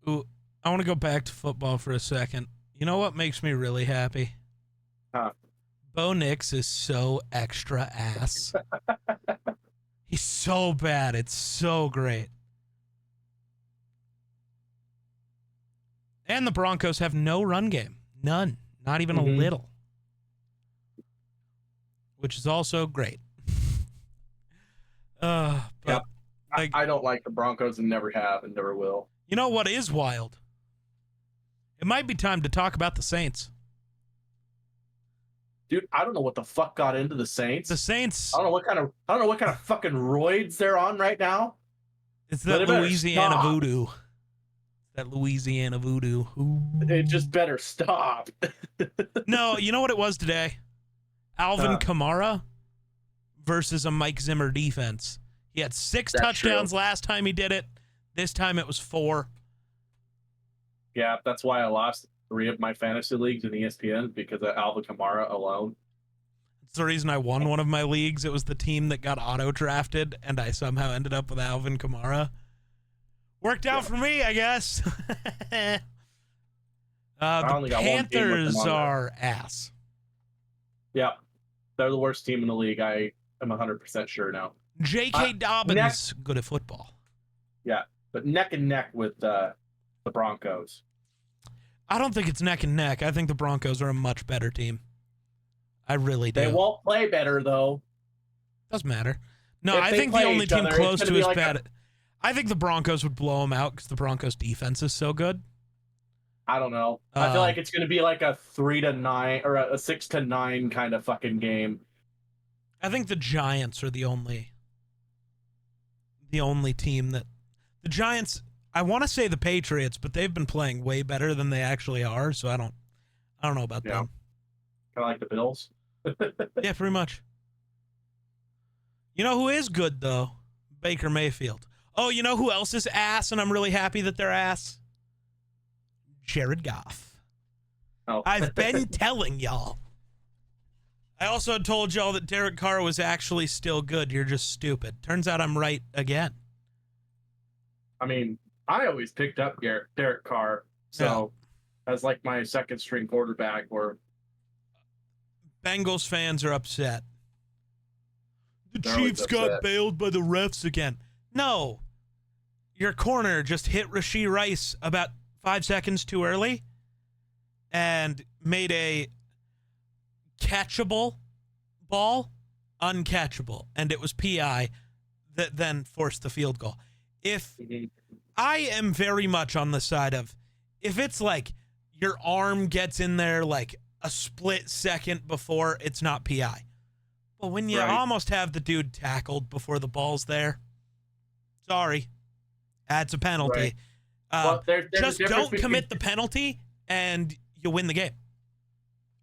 Ooh, I want to go back to football for a second. You know what makes me really happy? Huh. Bo Nix is so extra ass. He's so bad. It's so great. And the Broncos have no run game. None. Not even a little. Which is also great. But yeah, I don't like the Broncos and never have and never will. You know what is wild? It might be time to talk about the Saints. Dude, I don't know what the fuck got into the Saints. The Saints. I don't know what kind of fucking roids they're on right now. It's that Louisiana voodoo. That Louisiana voodoo. Ooh. It just better stop. No, you know what it was today? Alvin Kamara versus a Mike Zimmer defense. He had 6 touchdowns last time he did it. This time it was 4. Yeah, that's why I lost 3 of my fantasy leagues in ESPN, because of Alvin Kamara alone. It's the reason I won one of my leagues. It was the team that got auto-drafted, and I somehow ended up with Alvin Kamara. Worked out for me, I guess. The Panthers are ass. Yeah, they're the worst team in the league. I am 100% sure now. J.K. Dobbins, good at football. Yeah, but neck and neck with the Broncos. I don't think it's neck and neck. I think the Broncos are a much better team. I really do. They won't play better, though. Doesn't matter. No, I think the only team close to is bad. I think the Broncos would blow them out because the Broncos' defense is so good. I don't know. I feel like it's going to be like a 3-9 or a 6-9 kind of fucking game. I think the Giants are the only team that the Giants. I want to say the Patriots, but they've been playing way better than they actually are. So I don't know about them. Kind of like the Bills. Yeah, pretty much. You know who is good though? Baker Mayfield. Oh, you know who else is ass, and I'm really happy that they're ass? Jared Goff. Oh. I've been telling y'all. I also told y'all that Derek Carr was actually still good. You're just stupid. Turns out I'm right again. I mean, I always picked up Derek Carr, so as like my second string quarterback. Or Bengals fans are upset. The Chiefs got bailed by the refs again. No. Your corner just hit Rashee Rice about 5 seconds too early and made a catchable ball uncatchable, and it was PI that then forced the field goal. If I am very much on the side of, if it's like your arm gets in there like a split second before, it's not PI. But when you almost have the dude tackled before the ball's there, sorry, that's a penalty. Well, just don't commit the penalty and you win the game.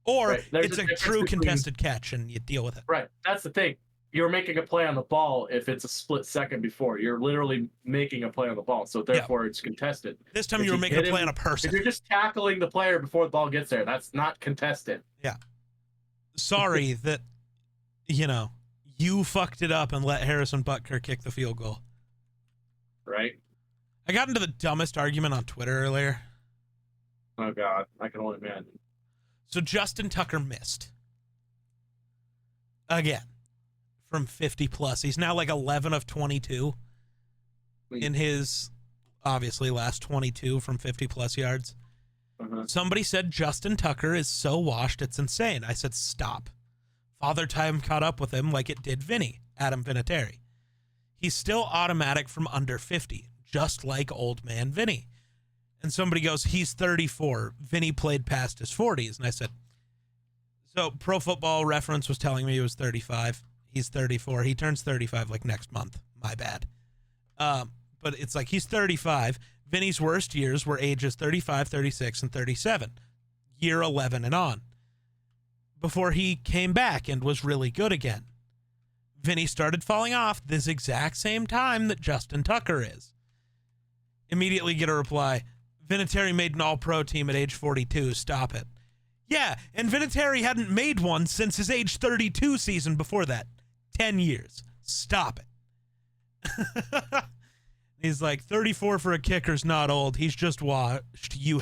Or it's a true contested catch and you deal with it. Right. That's the thing. You're making a play on the ball if it's a split second before. You're literally making a play on the ball, so therefore it's contested. This time you were making a play on a person. If you're just tackling the player before the ball gets there, that's not contested. Yeah. Sorry that, you fucked it up and let Harrison Butker kick the field goal. Right. I got into the dumbest argument on Twitter earlier. Oh, God. I can only imagine. So Justin Tucker missed. Again. From 50 plus. He's now like 11 of 22 in his, obviously, last 22 from 50 plus yards. Somebody said Justin Tucker is so washed, it's insane. I said, stop. Father Time caught up with him like it did Vinny, Adam Vinatieri. He's still automatic from under 50, just like old man Vinny. And somebody goes, he's 34. Vinny played past his 40s. And I said, So Pro Football Reference was telling me he was 35. He's 34. He turns 35 like next month. My bad. But it's like he's 35. Vinny's worst years were ages 35, 36, and 37. Year 11 and on. Before he came back and was really good again. Vinny started falling off this exact same time that Justin Tucker is. Immediately get a reply, Vinatieri made an all-pro team at age 42. Stop it. Yeah, and Vinatieri hadn't made one since his age 32 season before that. 10 years. Stop it. He's like, 34 for a kicker's not old. He's just washed. You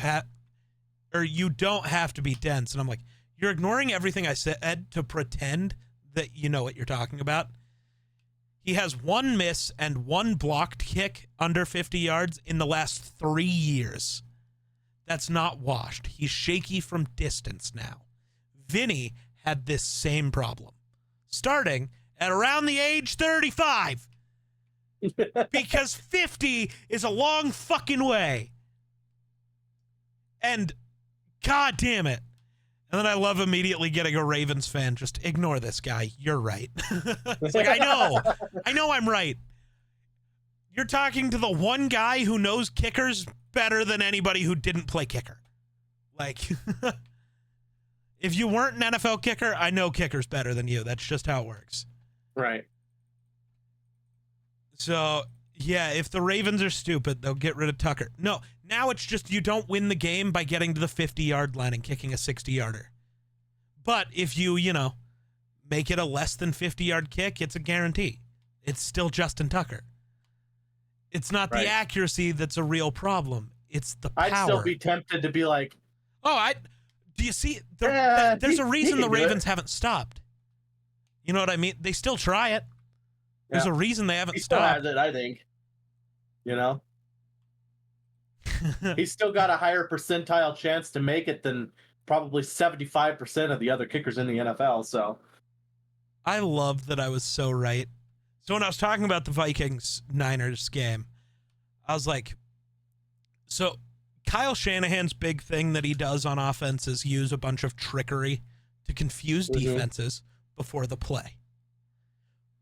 don't have to be dense. And I'm like, you're ignoring everything I said to pretend that you know what you're talking about. He has one miss and one blocked kick under 50 yards in the last 3 years. That's not washed. He's shaky from distance now. Vinny had this same problem, starting at around the age 35. Because 50 is a long fucking way. And God damn it. And then I love immediately getting a Ravens fan. Just ignore this guy. You're right. It's like, I know I'm right. You're talking to the one guy who knows kickers better than anybody who didn't play kicker. Like, if you weren't an NFL kicker, I know kickers better than you. That's just how it works. Right. So, yeah, if the Ravens are stupid, they'll get rid of Tucker. No, now it's just you don't win the game by getting to the 50-yard line and kicking a 60-yarder. But if you make it a less than 50-yard kick, it's a guarantee. It's still Justin Tucker. It's not the accuracy that's a real problem. It's the power. I'd still be tempted to be like, do you see? There's a reason the Ravens haven't stopped. You know what I mean? They still try it. There's a reason they haven't stopped. He still has it, I think. He's still got a higher percentile chance to make it than probably 75% of the other kickers in the NFL. So I love that I was so right. So when I was talking about the Vikings-Niners game, I was like, so Kyle Shanahan's big thing that he does on offense is use a bunch of trickery to confuse defenses before the play.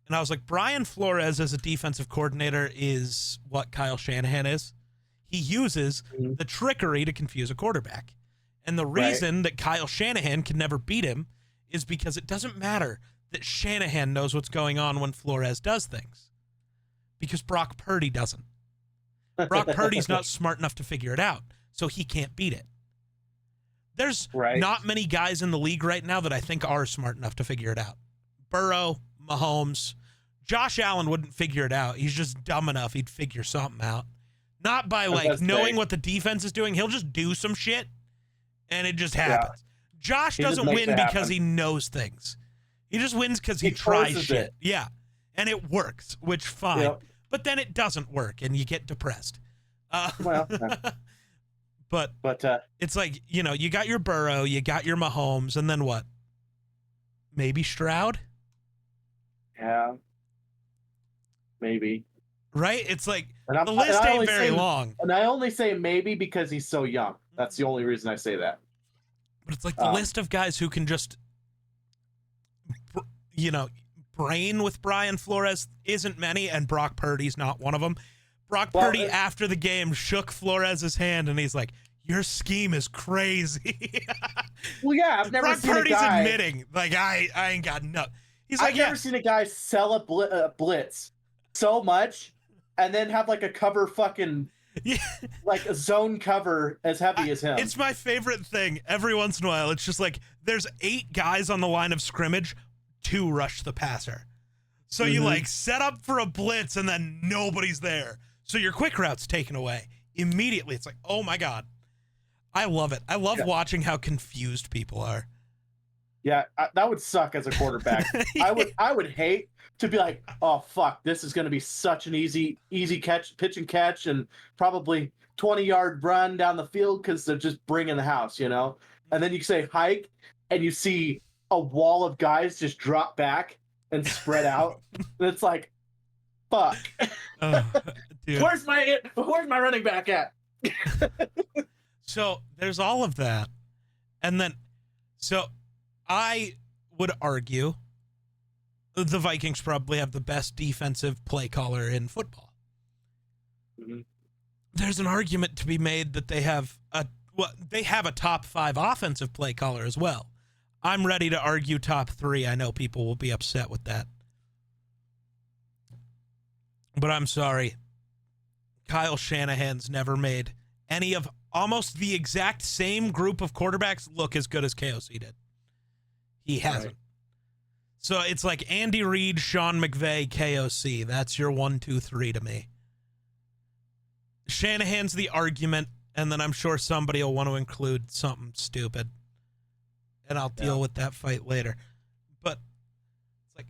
And I was like, Brian Flores as a defensive coordinator is what Kyle Shanahan is. He uses the trickery to confuse a quarterback. And the reason that Kyle Shanahan can never beat him is because it doesn't matter that Shanahan knows what's going on when Flores does things. Because Brock Purdy doesn't. Brock Purdy's not smart enough to figure it out, so he can't beat it. There's not many guys in the league right now that I think are smart enough to figure it out. Burrow, Mahomes, Josh Allen wouldn't figure it out. He's just dumb enough he'd figure something out. Not by knowing what the defense is doing. He'll just do some shit and it just happens. Yeah. Josh doesn't win because he knows things. He just wins because he tries shit. Yeah. And it works, which fine. Yep. But then it doesn't work and you get depressed. But it's like, you got your Burrow, you got your Mahomes, and then what? Maybe Stroud? Yeah. Maybe. Right? It's like, the list ain't very long. And I only say maybe because he's so young. That's the only reason I say that. But it's like the list of guys who can just, brain with Brian Flores isn't many, and Brock Purdy's not one of them. Brock Purdy, after the game, shook Flores' hand, and he's like, your scheme is crazy. Well, yeah, I've never seen a guy... Brock Purdy's admitting, like, I ain't got nothing. He's like, I've never seen a guy sell a blitz so much and then have like a cover fucking like a zone cover as heavy as him. It's my favorite thing. Every once in a while, it's just like there's 8 guys on the line of scrimmage to rush the passer. So you like set up for a blitz and then nobody's there. So your quick route's taken away. Immediately, it's like, oh my God. I love it. I love watching how confused people are. Yeah, that would suck as a quarterback. I would hate to be like, oh fuck, this is going to be such an easy catch, pitch and catch, and probably 20-yard run down the field because they're just bringing the house, And then you say hike, and you see a wall of guys just drop back and spread out. And it's like, fuck. Where's my running back at? So there's all of that, and then I would argue the Vikings probably have the best defensive play caller in football. Mm-hmm. There's an argument to be made that they have a top 5 offensive play caller as well. I'm ready to argue top 3. I know people will be upset with that. But I'm sorry. Kyle Shanahan's never made any of almost the exact same group of quarterbacks look as good as KOC did. He hasn't. Right. So it's like Andy Reid, Sean McVay, KOC. That's your 1, 2, 3 to me. Shanahan's the argument, and then I'm sure somebody will want to include something stupid. And I'll deal with that fight later. But it's like,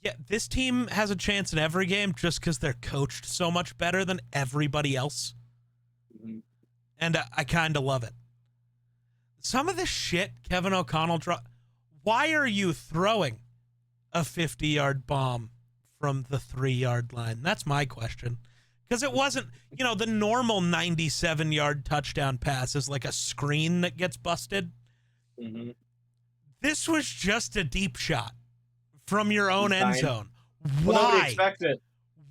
yeah, this team has a chance in every game just because they're coached so much better than everybody else. Mm-hmm. And I kind of love it. Some of the shit Kevin O'Connell why are you throwing a 50-yard bomb from the 3-yard line? That's my question. Because it wasn't, the normal 97-yard touchdown pass is like a screen that gets busted. Mm-hmm. This was just a deep shot from your own end zone. Why? Well, nobody expected.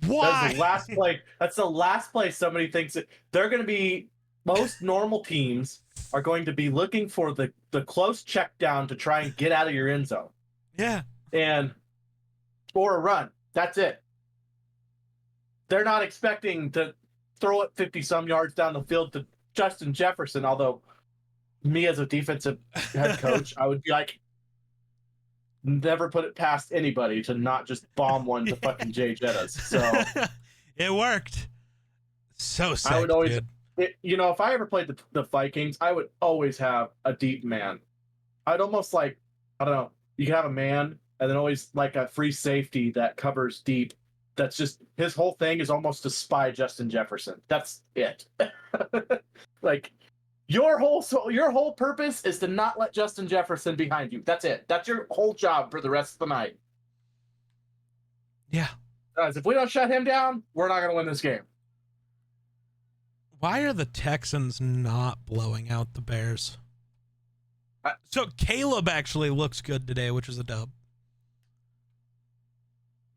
Why? That's the last play. That's the last play somebody thinks that they're going to be. Most normal teams are going to be looking for the close check down to try and get out of your end zone. Yeah. Or a run. That's it. They're not expecting to throw it 50-some yards down the field to Justin Jefferson, although me as a defensive head coach, I would be like, never put it past anybody to not just bomb one to fucking Jay Jettas. So it worked. So sick, I would always, dude. If I ever played the Vikings, I would always have a deep man. I'd almost like, I don't know, you can have a man and then always like a free safety that covers deep. That's just, his whole thing is almost to spy Justin Jefferson. That's it. Like, your whole purpose is to not let Justin Jefferson behind you. That's it. That's your whole job for the rest of the night. Yeah. Guys, if we don't shut him down, we're not going to win this game. Why are the Texans not blowing out the Bears? So Caleb actually looks good today, which is a dub.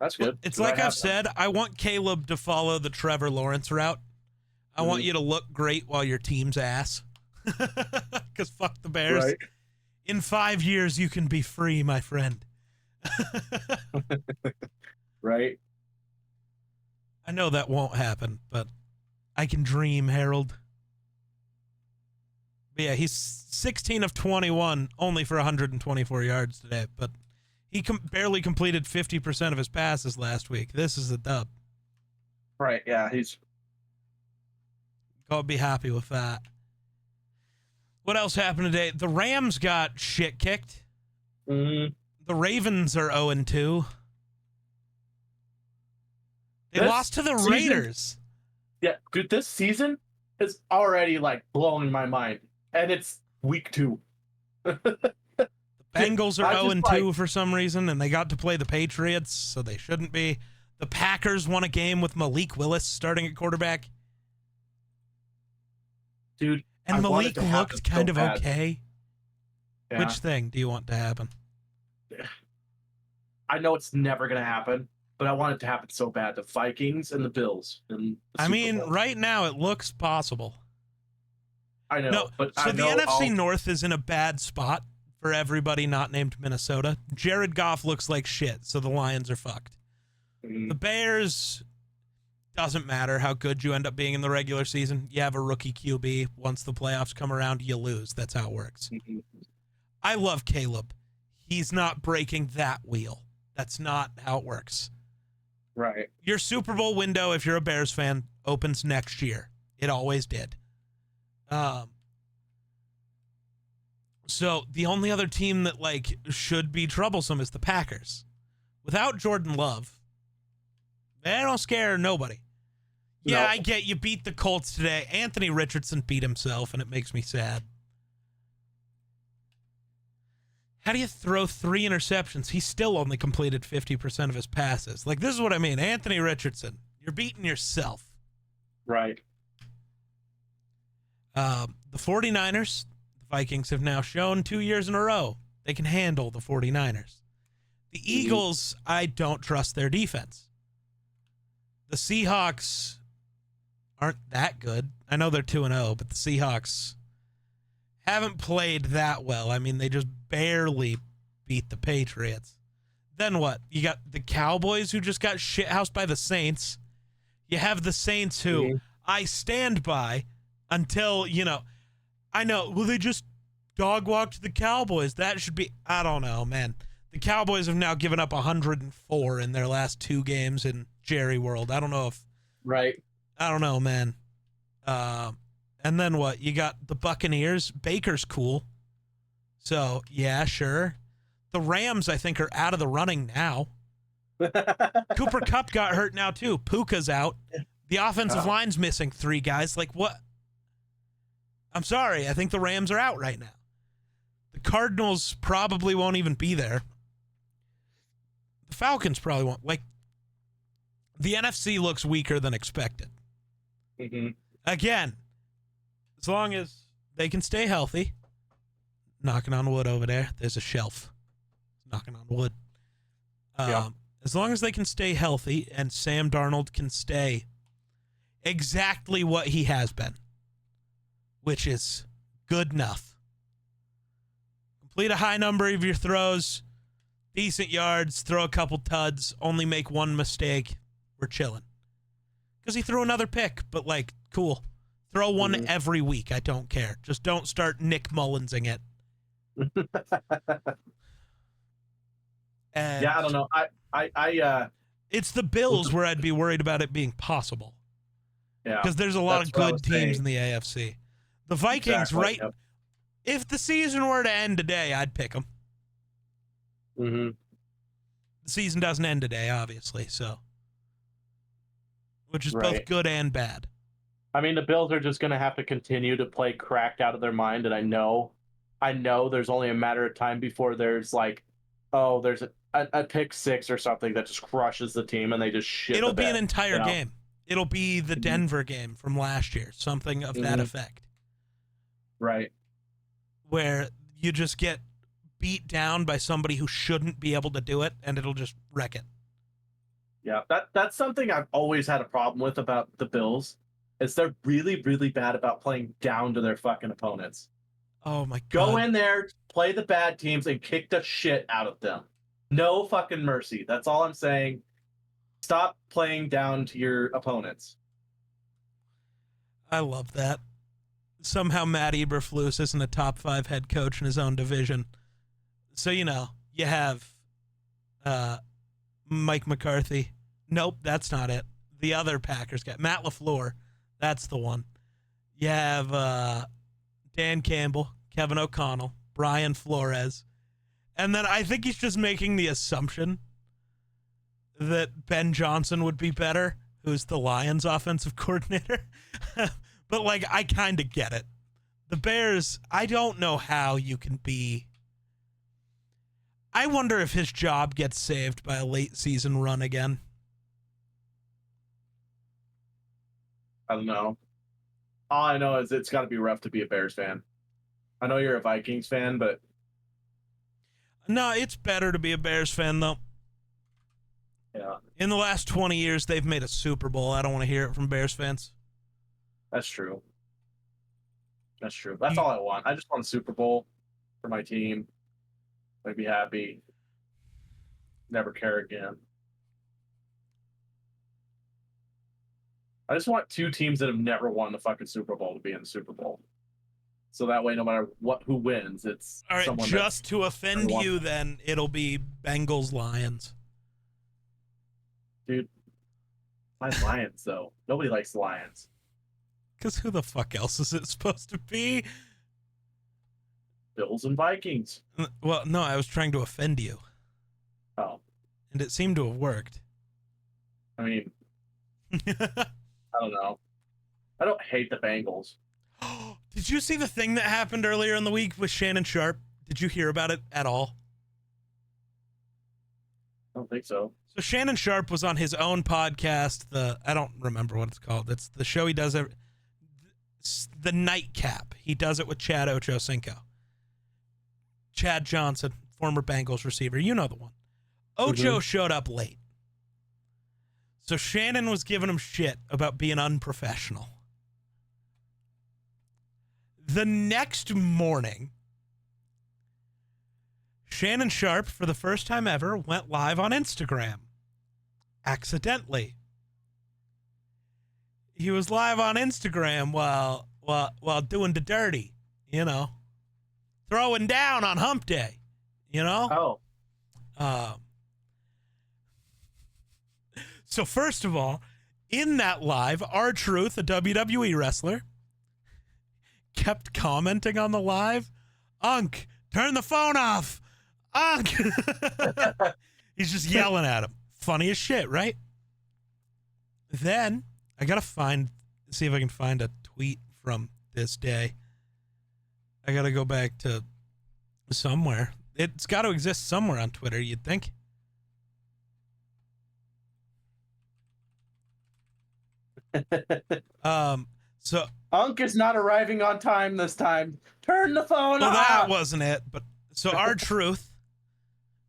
That's good. It's like I've said, I want Caleb to follow the Trevor Lawrence route. I want you to look great while your team's ass. Because fuck the Bears. Right. In 5 years, you can be free, my friend. Right. I know that won't happen, but I can dream, Harold. But yeah, he's 16 of 21, only for 124 yards today, but he barely completed 50% of his passes last week. This is a dub. Right, yeah, he's... I'll be happy with that. What else happened today? The Rams got shit kicked. Mm-hmm. The Ravens are 0-2. They lost to the Raiders. Yeah, dude, this season is already, like, blowing my mind. And it's week 2. The Bengals are 0-2 for some reason, and they got to play the Patriots, so they shouldn't be. The Packers won a game with Malik Willis starting at quarterback. Dude, and Malik looked kind of okay. Yeah. Which thing do you want to happen? I know it's never going to happen, but I want it to happen so bad. The Vikings and the Bills. And I mean, right now it looks possible. I know. No, but so the NFC North is in a bad spot for everybody not named Minnesota. Jared Goff looks like shit, so the Lions are fucked. Mm-hmm. The Bears, doesn't matter how good you end up being in the regular season. You have a rookie QB. Once the playoffs come around, you lose. That's how it works. Mm-hmm. I love Caleb. He's not breaking that wheel. That's not how it works. Right. Your Super Bowl window, if you're a Bears fan, opens next year. It always did. So the only other team that like should be troublesome is the Packers. Without Jordan Love, they don't scare nobody. Yeah, no. I get you beat the Colts today. Anthony Richardson beat himself, and it makes me sad. How do you throw 3 interceptions? He still only completed 50% of his passes. Like, this is what I mean. Anthony Richardson, you're beating yourself. Right. The 49ers, the Vikings have now shown 2 years in a row They can handle the 49ers. The Eagles, I don't trust their defense. The Seahawks aren't that good. I know they're 2-0, but the Seahawks haven't played that well. I mean, they just barely beat the Patriots. Then what? You got the Cowboys, who just got shithoused by the Saints. You have the Saints, who I stand by until, I know, well, they just dog walked the Cowboys. That should be, I don't know, man. The Cowboys have now given up 104 in their last 2 games in Jerry World. I don't know if. Right. I don't know, man. And then what? You got the Buccaneers. Baker's cool. So, yeah, sure. The Rams, I think, are out of the running now. Cooper Kupp got hurt now, too. Puka's out. The offensive line's missing 3 guys. Like, what? I'm sorry. I think the Rams are out right now. The Cardinals probably won't even be there. The Falcons probably won't. Like, the NFC looks weaker than expected. Mm-hmm. Again, as long as they can stay healthy, knocking on wood over there, there's a shelf. Knocking on wood. As long as they can stay healthy and Sam Darnold can stay exactly what he has been, which is good enough. Complete a high number of your throws, decent yards, throw a couple tuds, only make one mistake. We're chilling. Because he threw another pick, but cool. Throw one every week. I don't care. Just don't start Nick Mullinsing it. And yeah, I don't know. I it's the Bills where I'd be worried about it being possible. Yeah. Because there's a lot of good teams in the AFC. The Vikings, right? Yep. If the season were to end today, I'd pick them. Mm-hmm. The season doesn't end today, obviously, so. Which is both good and bad. I mean, the Bills are just going to have to continue to play cracked out of their mind, and I know there's only a matter of time before there's there's a pick 6 or something that just crushes the team, and they just shit. It'll be an entire game. It'll be the Denver game from last year, something of that effect. Right. Where you just get beat down by somebody who shouldn't be able to do it, and it'll just wreck it. Yeah, that's something I've always had a problem with about the Bills, is they're really, really bad about playing down to their fucking opponents. Oh my God. Go in there, play the bad teams, and kick the shit out of them. No fucking mercy. That's all I'm saying. Stop playing down to your opponents. I love that. Somehow Matt Eberflus isn't a top 5 head coach in his own division. So, you have Mike McCarthy. Nope, that's not it. The other Packers guy, Matt LaFleur. That's the one. You have Dan Campbell, Kevin O'Connell, Brian Flores. And then I think he's just making the assumption that Ben Johnson would be better, who's the Lions offensive coordinator. But, I kind of get it. The Bears, I don't know how you can be... I wonder if his job gets saved by a late season run again. I don't know. All I know is it's got to be rough to be a Bears fan. I know you're a Vikings fan, but... No, it's better to be a Bears fan, though. Yeah. In the last 20 years, they've made a Super Bowl. I don't want to hear it from Bears fans. That's true. That's true. That's all I want. I just want a Super Bowl for my team. I'd be happy. Never care again. I just want 2 teams that have never won the fucking Super Bowl to be in the Super Bowl. So that way, no matter who wins, it's all right. Someone just to offend you, then it'll be Bengals Lions. Dude, why Lions though? Nobody likes the Lions. Because who the fuck else is it supposed to be? Bills and Vikings. Well, no, I was trying to offend you. Oh. And it seemed to have worked. I mean, I don't know. I don't hate the Bengals. Did you see the thing that happened earlier in the week with Shannon Sharpe? Did you hear about it at all? I don't think so. So Shannon Sharpe was on his own podcast. I don't remember what it's called. It's the show he does. The Nightcap. He does it with Chad Ochocinco. Chad Johnson, former Bengals receiver. You know the one. Ocho showed up late. So Shannon was giving him shit about being unprofessional. The next morning, Shannon Sharpe, for the first time ever, went live on Instagram. Accidentally. He was live on Instagram while doing the dirty, you know. Throwing down on hump day, you know? Oh. So first of all, in that live, R-Truth, a WWE wrestler, kept commenting on the live, Unk, turn the phone off. Unk. He's just yelling at him. Funny as shit, right? Then I gotta see if I can find a tweet from this day. I gotta go back to somewhere. It's got to exist somewhere on Twitter, you'd think. So Unk is not arriving on time this time. Turn the phone off. Well, that wasn't it. But so R-Truth,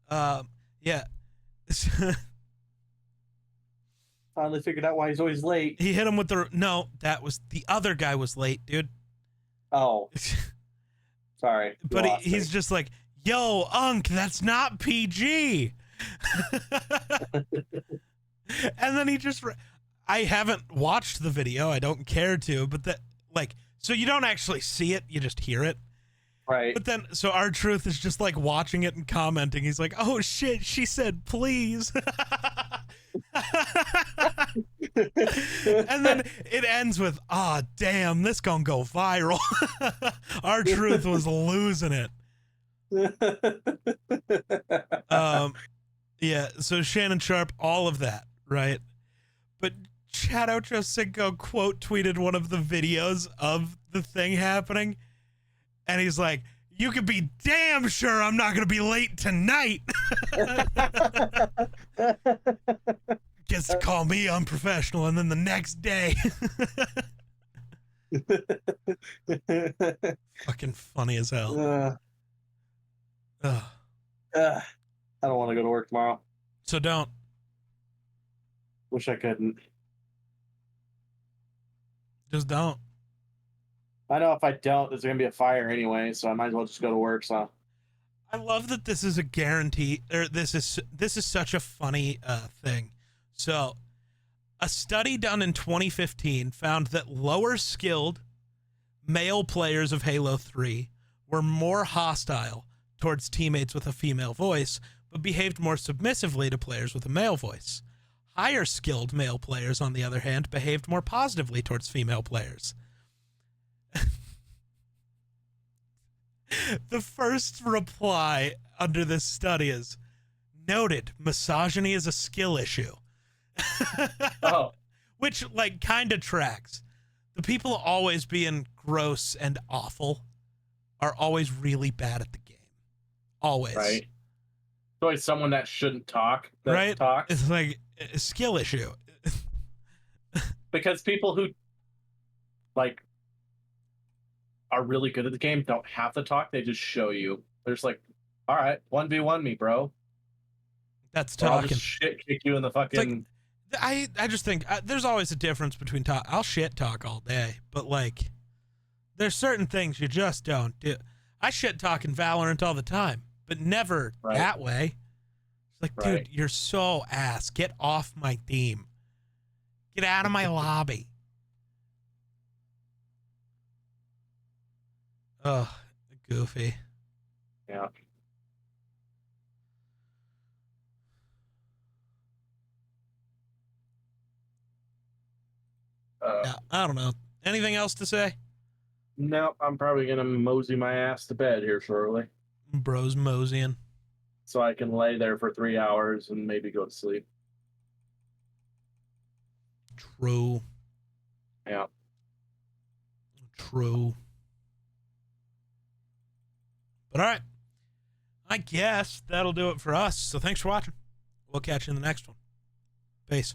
yeah. Finally figured out why he's always late. He hit him with that was the other guy was late, dude. Oh. Sorry. But he's just like, yo, Unk, that's not PG. And then he just, I haven't watched the video. I don't care to, but so you don't actually see it. You just hear it. Right. But then, so R-Truth is just like watching it and commenting. He's like, oh shit, she said, please. And then it ends with, damn, this gonna go viral. R-Truth was losing it. Yeah, so Shannon Sharpe, all of that, right? But Chad Ochocinco quote tweeted one of the videos of the thing happening, and he's like, you can be damn sure I'm not gonna be late tonight. Gets to call me unprofessional, and then the next day. Fucking funny as hell. I don't want to go to work tomorrow. So don't. Wish I couldn't. Just don't. I know if I don't, there's going to be a fire anyway, so I might as well just go to work. So I love that this is a guarantee, or this is such a funny thing. So a study done in 2015 found that lower skilled male players of Halo 3 were more hostile towards teammates with a female voice, but behaved more submissively to players with a male voice. Higher skilled male players, on the other hand, behaved more positively towards female players. The first reply under this study is, noted, misogyny is a skill issue. Oh. Which, like, kind of tracks. The people always being gross and awful are always really bad at the game. Always. Right. It's always someone that shouldn't talk. Right? Talks. It's like a skill issue. Because people who, like, are really good at the game don't have to talk. They just show you. They're just like, all right, 1v1 me, bro. That's Or talking. I'll just shit kick you in the fucking... I just think there's always a difference between talk. I'll shit talk all day, but like, there's certain things you just don't do. I shit talk in Valorant all the time, but never that way. It's like, dude, you're so ass. Get off my team. Get out of my lobby. Ugh, goofy. Yeah. I don't know. Anything else to say? No, I'm probably going to mosey my ass to bed here shortly. Bros moseying. So I can lay there for 3 hours and maybe go to sleep. True. Yeah. True. But all right. I guess that'll do it for us. So thanks for watching. We'll catch you in the next one. Peace.